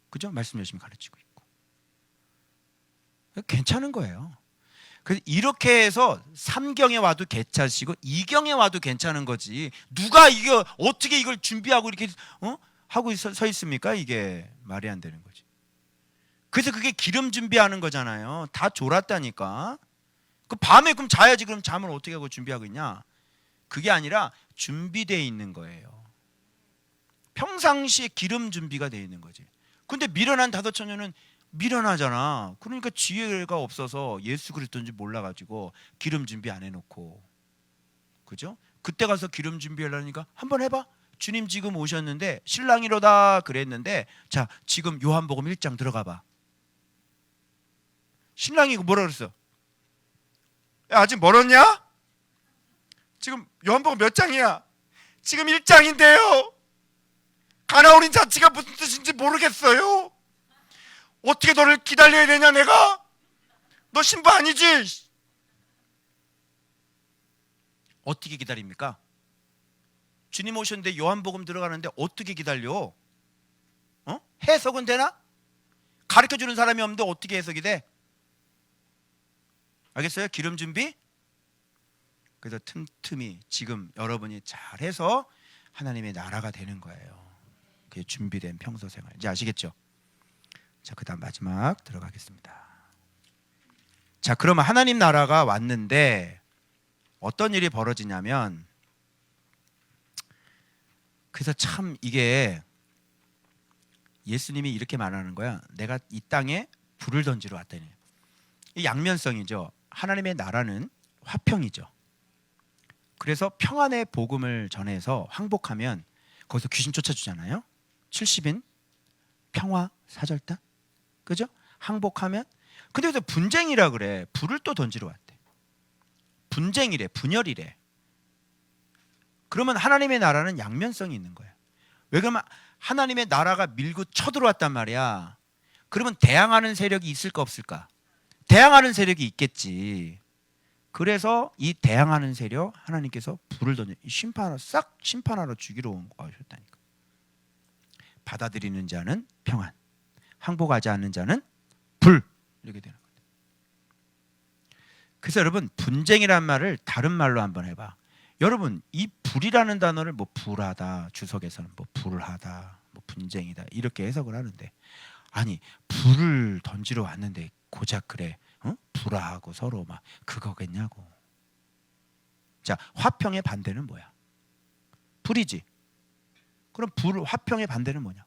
그죠? 말씀 열심히 가르치고 있고. 괜찮은 거예요. 그래서 이렇게 해서 3경에 와도 괜찮으시고 2경에 와도 괜찮은 거지. 누가 이거 어떻게 이걸 준비하고 이렇게 하고 서 있습니까? 이게 말이 안 되는 거지. 그래서 그게 기름 준비하는 거잖아요. 다 졸았다니까. 그 밤에 그럼 자야지. 그럼 잠을 어떻게 하고 준비하고 있냐? 그게 아니라 준비되어 있는 거예요. 평상시에 기름 준비가 되어 있는 거지. 근데 미련한 다섯처녀는 미련하잖아. 그러니까 지혜가 없어서 예수 그리스도인지 몰라가지고 기름 준비 안 해놓고, 그죠? 그때 가서 기름 준비하려니까 한번 해봐. 주님 지금 오셨는데 신랑이로다 그랬는데, 자 지금 요한복음 1장 들어가봐. 신랑이 뭐라 그랬어? 야, 아직 멀었냐? 지금 요한복음 몇 장이야? 지금 1장인데요. 가나올인 자체가 무슨 뜻인지 모르겠어요. 어떻게 너를 기다려야 되냐 내가? 너 신부 아니지? 어떻게 기다립니까? 주님 오셨는데 요한복음 들어가는데 어떻게 기다려? 해석은 되나? 가르쳐주는 사람이 없는데 어떻게 해석이 돼? 알겠어요? 기름 준비? 그래서 틈틈이 지금 여러분이 잘해서 하나님의 나라가 되는 거예요. 그게 준비된 평소 생활. 이제 아시겠죠? 자, 그 다음 마지막 들어가겠습니다. 자, 그러면 하나님 나라가 왔는데 어떤 일이 벌어지냐면, 그래서 참 이게 예수님이 이렇게 말하는 거야. 내가 이 땅에 불을 던지러 왔다니. 이 양면성이죠. 하나님의 나라는 화평이죠. 그래서 평안의 복음을 전해서 항복하면 거기서 귀신 쫓아주잖아요. 70인 평화 사절단, 그죠? 항복하면. 근데 여기서 분쟁이라 그래. 불을 또 던지러 왔대. 분쟁이래, 분열이래. 그러면 하나님의 나라는 양면성이 있는 거야. 왜 그러면 하나님의 나라가 밀고 쳐들어왔단 말이야. 그러면 대항하는 세력이 있을까 없을까? 대항하는 세력이 있겠지. 그래서 이 대항하는 세력 하나님께서 불을 던져 심판하러 싹 심판하러 죽이러 오셨다니까. 받아들이는 자는 평안, 항복하지 않는 자는 불, 이렇게 되는 거예요. 그래서 여러분, 분쟁이란 말을 다른 말로 한번 해봐. 여러분, 이 불이라는 단어를 뭐 불하다, 주석에서는 뭐 불하다, 뭐 분쟁이다 이렇게 해석을 하는데, 아니 불을 던지러 왔는데 고작 그래 불화하고 서로 막 그거겠냐고. 자, 화평의 반대는 뭐야? 불이지. 그럼 화평의 반대는 뭐냐?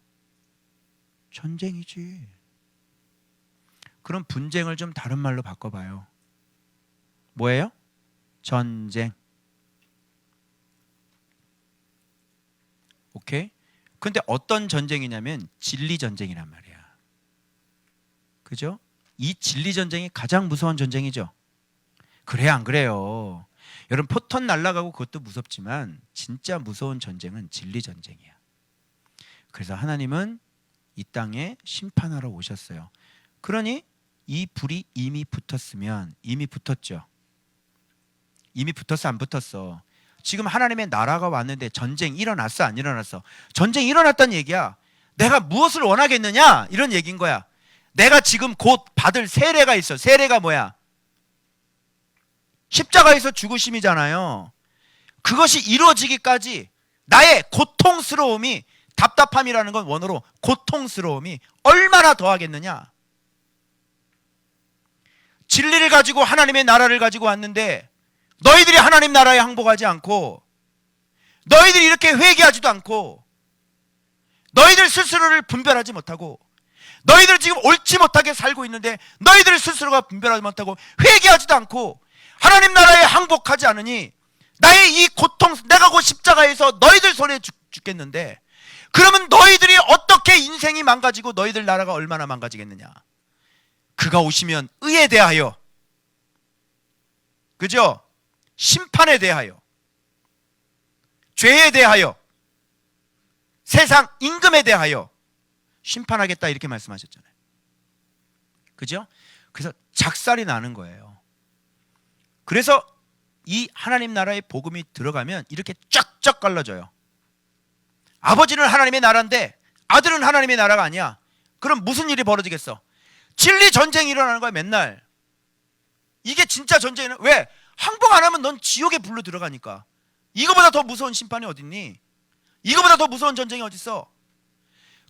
전쟁이지. 그럼 분쟁을 좀 다른 말로 바꿔봐요. 뭐예요? 전쟁. 오케이? 근데 어떤 전쟁이냐면 진리 전쟁이란 말이야. 그죠? 이 진리 전쟁이 가장 무서운 전쟁이죠. 그래 안 그래요? 여러분, 포탄 날아가고 그것도 무섭지만 진짜 무서운 전쟁은 진리 전쟁이야. 그래서 하나님은 이 땅에 심판하러 오셨어요. 그러니 이 불이 이미 붙었으면, 이미 붙었죠. 이미 붙었어 안 붙었어? 지금 하나님의 나라가 왔는데 전쟁 일어났어 안 일어났어? 전쟁 일어났다는 얘기야. 내가 무엇을 원하겠느냐? 이런 얘기인 거야. 내가 지금 곧 받을 세례가 있어. 세례가 뭐야? 십자가에서 죽으심이잖아요. 그것이 이루어지기까지 나의 고통스러움이, 답답함이라는 건 원어로 고통스러움이 얼마나 더하겠느냐? 진리를 가지고 하나님의 나라를 가지고 왔는데 너희들이 하나님 나라에 항복하지 않고, 너희들이 이렇게 회개하지도 않고, 너희들 스스로를 분별하지 못하고, 너희들 지금 옳지 못하게 살고 있는데 너희들 스스로가 분별하지 못하고 회개하지도 않고 하나님 나라에 항복하지 않으니 나의 이 고통, 내가 곧 십자가에서 너희들 손에 죽겠는데, 그러면 너희들이 어떻게 인생이 망가지고 너희들 나라가 얼마나 망가지겠느냐? 그가 오시면 의에 대하여, 그죠? 심판에 대하여, 죄에 대하여, 세상 임금에 대하여 심판하겠다 이렇게 말씀하셨잖아요. 그죠? 그래서 작살이 나는 거예요. 그래서 이 하나님 나라의 복음이 들어가면 이렇게 쫙쫙 갈라져요. 아버지는 하나님의 나라인데 아들은 하나님의 나라가 아니야. 그럼 무슨 일이 벌어지겠어? 진리 전쟁이 일어나는 거야 맨날. 이게 진짜 전쟁이는 왜? 항복 안 하면 넌 지옥의 불로 들어가니까. 이거보다 더 무서운 심판이 어딨니? 이거보다 더 무서운 전쟁이 어딨어?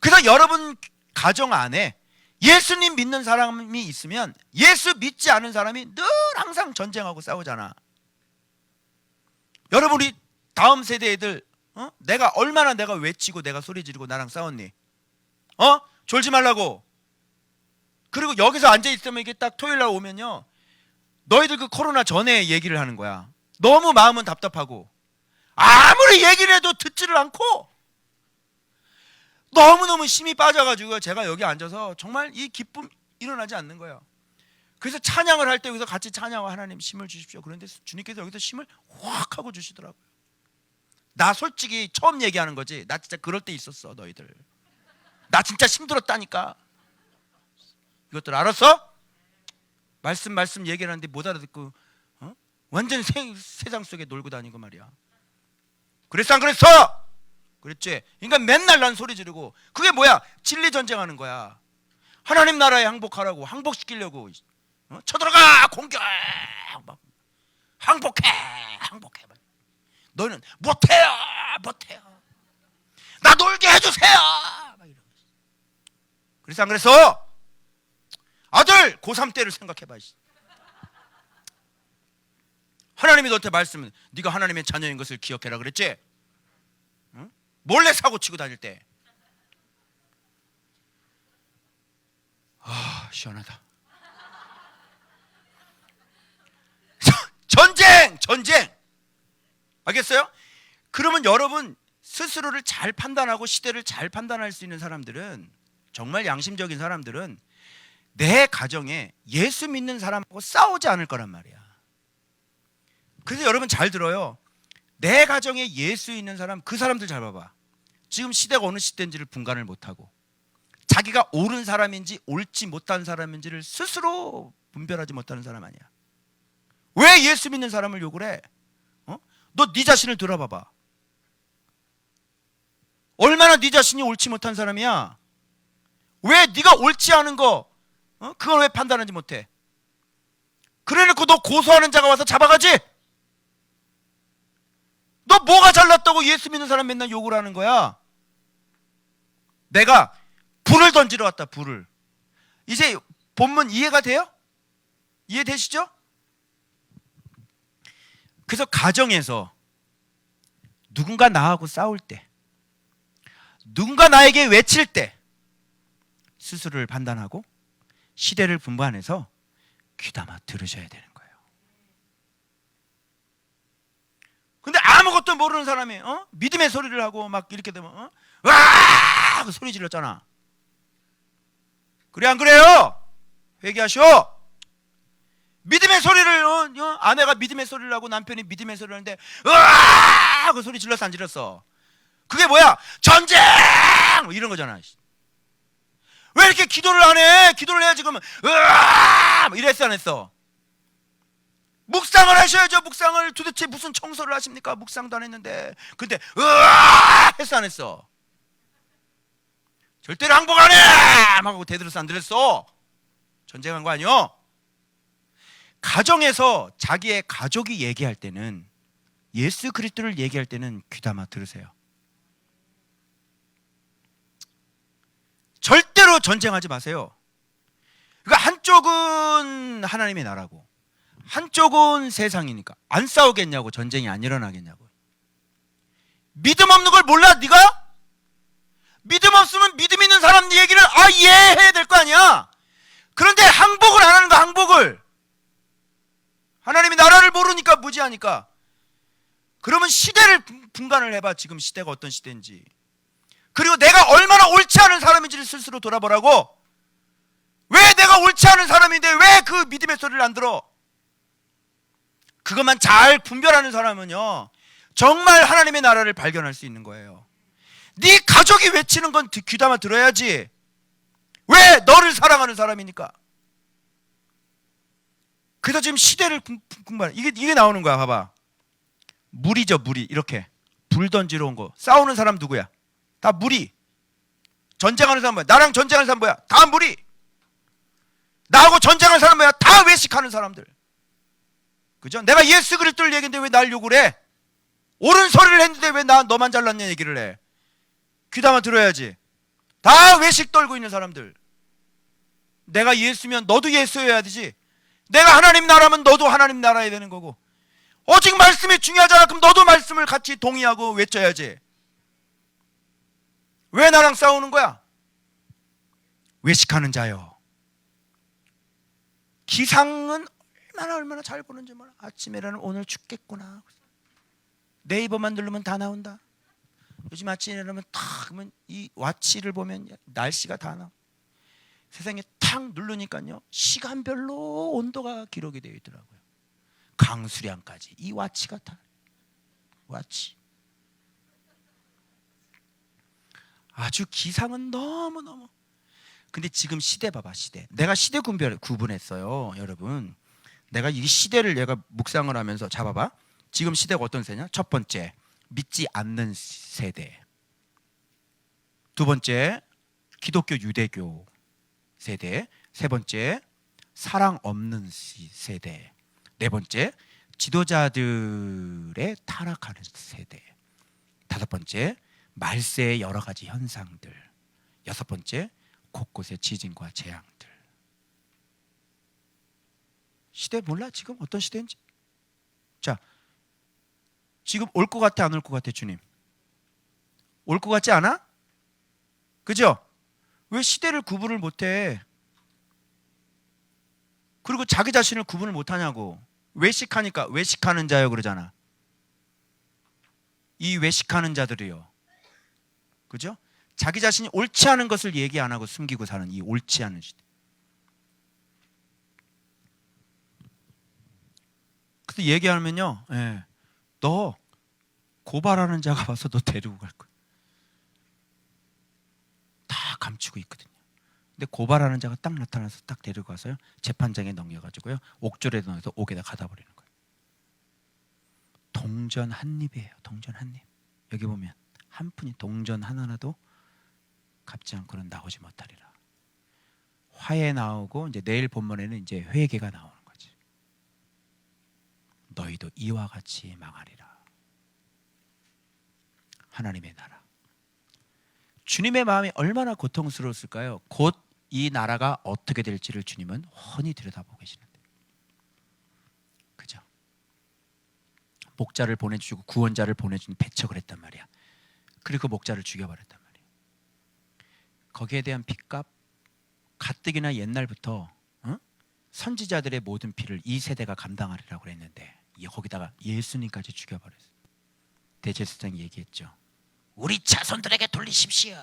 그래서 여러분 가정 안에 예수님 믿는 사람이 있으면 예수 믿지 않은 사람이 늘 항상 전쟁하고 싸우잖아. 여러분, 우리 다음 세대 애들 내가 얼마나 내가 외치고 내가 소리 지르고 나랑 싸웠니? 졸지 말라고. 그리고 여기서 앉아있으면 이게 딱 토요일 날 오면요, 너희들 그 코로나 전에 얘기를 하는 거야. 너무 마음은 답답하고 아무리 얘기를 해도 듣지를 않고 너무너무 힘이 빠져가지고 제가 여기 앉아서 정말 이 기쁨 일어나지 않는 거예요. 그래서 찬양을 할 때 여기서 같이 찬양하고 하나님 힘을 주십시오. 그런데 주님께서 여기서 힘을 확 하고 주시더라고요. 나 솔직히 처음 얘기하는 거지. 나 진짜 그럴 때 있었어, 너희들. 나 진짜 힘들었다니까. 이것들 알았어? 말씀 얘기하는데 못 알아듣고 완전 세상 속에 놀고 다니고 말이야. 그랬어 안 그랬어? 그랬지. 그러니까 맨날 난 소리 지르고 그게 뭐야? 진리 전쟁하는 거야. 하나님 나라에 항복하라고 항복시키려고 쳐들어가 공격 막 항복해 너희는 못해요 나 놀게 해주세요 막 이러고. 그래서 안 그랬어? 아들 고3 때를 생각해봐. 하나님이 너한테 말씀은 네가 하나님의 자녀인 것을 기억해라 그랬지? 응? 몰래 사고 치고 다닐 때. 아 시원하다. 전쟁 알겠어요? 그러면 여러분 스스로를 잘 판단하고 시대를 잘 판단할 수 있는 사람들은, 정말 양심적인 사람들은 내 가정에 예수 믿는 사람하고 싸우지 않을 거란 말이야. 그래서 여러분 잘 들어요. 내 가정에 예수 있는 사람, 그 사람들 잘 봐봐. 지금 시대가 어느 시대인지를 분간을 못하고 자기가 옳은 사람인지 옳지 못한 사람인지를 스스로 분별하지 못하는 사람 아니야. 왜 예수 믿는 사람을 욕을 해? 너 네 자신을 돌아봐봐. 얼마나 네 자신이 옳지 못한 사람이야. 왜 네가 옳지 않은 거 그걸 왜 판단하지 못해? 그래놓고 너 고소하는 자가 와서 잡아가지? 너 뭐가 잘났다고 예수 믿는 사람 맨날 욕을 하는 거야? 내가 불을 던지러 왔다. 불을. 이제 본문 이해가 돼요? 이해되시죠? 그래서 가정에서 누군가 나하고 싸울 때, 누군가 나에게 외칠 때 스스로를 판단하고 시대를 분반해서 귀담아 들으셔야 되는 거예요. 근데 아무것도 모르는 사람이 믿음의 소리를 하고 막 이렇게 되면 와 하고 소리 질렀잖아. 그래 안 그래요? 회개하시오. 믿음의 소리를 아내가 믿음의 소리를 하고 남편이 믿음의 소리를 하는데 으아 하고 소리 질렀어 안 질렀어? 그게 뭐야? 전쟁! 뭐 이런 거잖아. 왜 이렇게 기도를 안 해? 기도를 해야지 그러면 으아 뭐 이랬어 안 했어? 묵상을 하셔야죠. 묵상을. 도대체 무슨 청소를 하십니까? 묵상도 안 했는데. 근데 으아 했어 안 했어? 절대로 항복 안 해! 하고 대들었어 안 들었어? 전쟁한 거 아니요? 가정에서 자기의 가족이 얘기할 때는, 예수 그리스도를 얘기할 때는 귀담아 들으세요. 절대로 전쟁하지 마세요. 그러니까 한쪽은 하나님의 나라고 한쪽은 세상이니까 안 싸우겠냐고, 전쟁이 안 일어나겠냐고. 믿음 없는 걸 몰라 네가? 믿음 없으면 믿음 있는 사람 얘기를 이해해야 될 거 아니야. 그런데 항복을 안 하는 거야. 항복을. 하나님이 나라를 모르니까, 무지하니까. 그러면 시대를 분간을 해봐. 지금 시대가 어떤 시대인지. 그리고 내가 얼마나 옳지 않은 사람인지를 스스로 돌아보라고. 왜 내가 옳지 않은 사람인데 왜 그 믿음의 소리를 안 들어? 그것만 잘 분별하는 사람은요 정말 하나님의 나라를 발견할 수 있는 거예요. 네 가족이 외치는 건 귀담아 들어야지. 왜? 너를 사랑하는 사람이니까. 그래서 지금 시대를 분간, 이게 나오는 거야. 봐봐. 무리죠, 무리. 이렇게 불 던지러 온 거. 싸우는 사람 누구야? 다 무리. 전쟁하는 사람 뭐야? 나랑 전쟁하는 사람 뭐야? 다 무리. 나하고 전쟁하는 사람 뭐야? 다 외식하는 사람들. 그죠? 내가 예수 그리스도를 얘기했는데 왜 날 욕을 해? 옳은 소리를 했는데 왜 너만 잘났냐 얘기를 해? 귀담아 들어야지. 다 외식 떨고 있는 사람들. 내가 예수면 너도 예수여야 되지. 내가 하나님 나라면 너도 하나님 나라야 되는 거고. 오직 말씀이 중요하잖아. 그럼 너도 말씀을 같이 동의하고 외쳐야지. 왜 나랑 싸우는 거야? 외식하는 자요. 기상은 얼마나 잘 보는지 몰라. 아침에 일어나면 오늘 춥겠구나. 네이버만 누르면 다 나온다. 요즘 아침에 일어나면 탁 그러면 이 와치를 보면 날씨가 다 나와. 세상에 탁 누르니까요 시간별로 온도가 기록이 되어 있더라고요. 강수량까지 이 와치가 다 와치. 아주 기상은 너무너무. 근데 지금 시대 봐봐, 시대. 내가 시대 구분했어요, 여러분. 내가 이 시대를 얘가 묵상을 하면서 잡아봐. 지금 시대가 어떤 세대냐? 첫 번째, 믿지 않는 세대. 두 번째, 기독교 유대교 세대. 세 번째, 사랑 없는 세대. 네 번째, 지도자들의 타락하는 세대. 다섯 번째, 말세의 여러 가지 현상들. 여섯 번째, 곳곳의 지진과 재앙들. 시대 몰라? 지금 어떤 시대인지? 자, 지금 올 것 같아, 안 올 것 같아, 주님? 올 것 같지 않아? 그죠? 왜 시대를 구분을 못해? 그리고 자기 자신을 구분을 못하냐고. 외식하니까 외식하는 자요 그러잖아. 이 외식하는 자들이요, 그죠? 자기 자신이 옳지 않은 것을 얘기 안 하고 숨기고 사는 이 옳지 않은 시대. 그래서 얘기하면요, 너 고발하는 자가 와서 너 데리고 갈 거야. 다 감추고 있거든요. 근데 고발하는 자가 딱 나타나서 딱 데리고 가서요, 재판장에 넘겨가지고요, 옥졸에 넣어서 옥에다 가다 버리는 거예요. 동전 한 입이에요. 동전 한 입. 여기 보면 한 푼이 동전 하나라도 갚지 않고는 나오지 못하리라. 화해 나오고 이제 내일 본문에는 이제 회개가 나오는 거지. 너희도 이와 같이 망하리라. 하나님의 나라. 주님의 마음이 얼마나 고통스러웠을까요? 곧 이 나라가 어떻게 될지를 주님은 훤히 들여다보고 계시는데, 그죠? 목자를 보내주고 구원자를 보내준 배척을 했단 말이야. 그리고 목자를 죽여버렸단 말이야. 거기에 대한 빚값, 가뜩이나 옛날부터 선지자들의 모든 피를 이 세대가 감당하리라고 그랬는데 거기다가 예수님까지 죽여버렸어요. 대제사장이 얘기했죠. 우리 자손들에게 돌리십시오.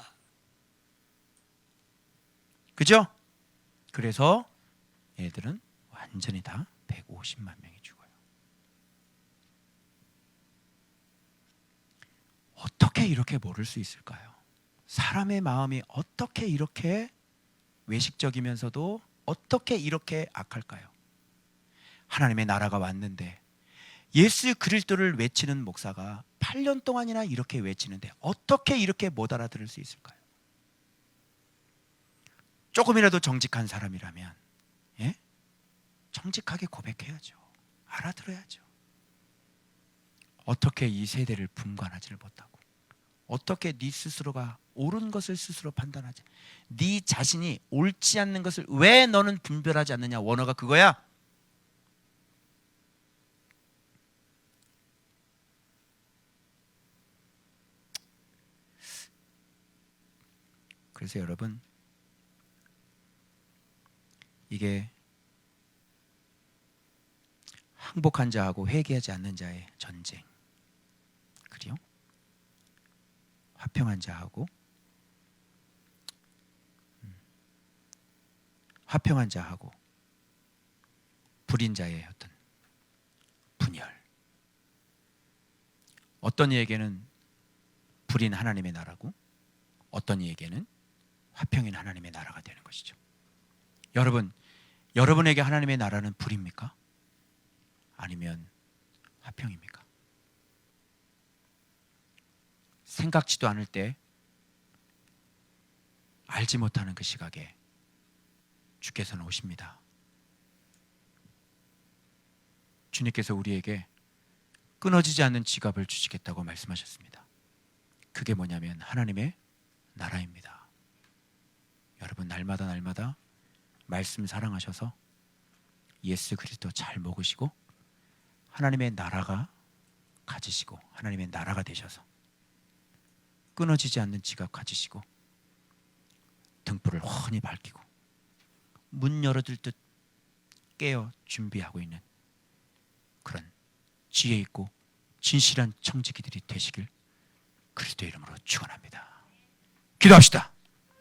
그죠? 그래서 얘들은 완전히 다 150만 명이 죽어요. 어떻게 이렇게 모를 수 있을까요? 사람의 마음이 어떻게 이렇게 외식적이면서도 어떻게 이렇게 악할까요? 하나님의 나라가 왔는데 예수 그리스도를 외치는 목사가 8년 동안이나 이렇게 외치는데 어떻게 이렇게 못 알아들을 수 있을까요? 조금이라도 정직한 사람이라면 정직하게 고백해야죠. 알아들어야죠. 어떻게 이 세대를 분간하지를 못하고, 어떻게 네 스스로가 옳은 것을 스스로 판단하지, 네 자신이 옳지 않는 것을 왜 너는 분별하지 않느냐. 원어가 그거야. 그래서 여러분, 이게 항복한 자하고 회개하지 않는 자의 전쟁, 그리요? 화평한 자하고 화평한 자하고 불인 자의 어떤 분열. 어떤 이에게는 불인 하나님의 나라고, 어떤 이에게는 화평인 하나님의 나라가 되는 것이죠. 여러분, 여러분에게 하나님의 나라는 불입니까? 아니면 화평입니까? 생각지도 않을 때, 알지 못하는 그 시각에 주께서는 오십니다. 주님께서 우리에게 끊어지지 않는 지갑을 주시겠다고 말씀하셨습니다. 그게 뭐냐면 하나님의 나라입니다. 여러분, 날마다 날마다 말씀 사랑하셔서 예수 그리스도 잘 먹으시고 하나님의 나라가 가지시고 하나님의 나라가 되셔서 끊어지지 않는 지갑 가지시고 등불을 훤히 밝히고 문 열어둘 듯 깨어 준비하고 있는 그런 지혜 있고 진실한 청지기들이 되시길 그리스도의 이름으로 축원합니다. 기도합시다.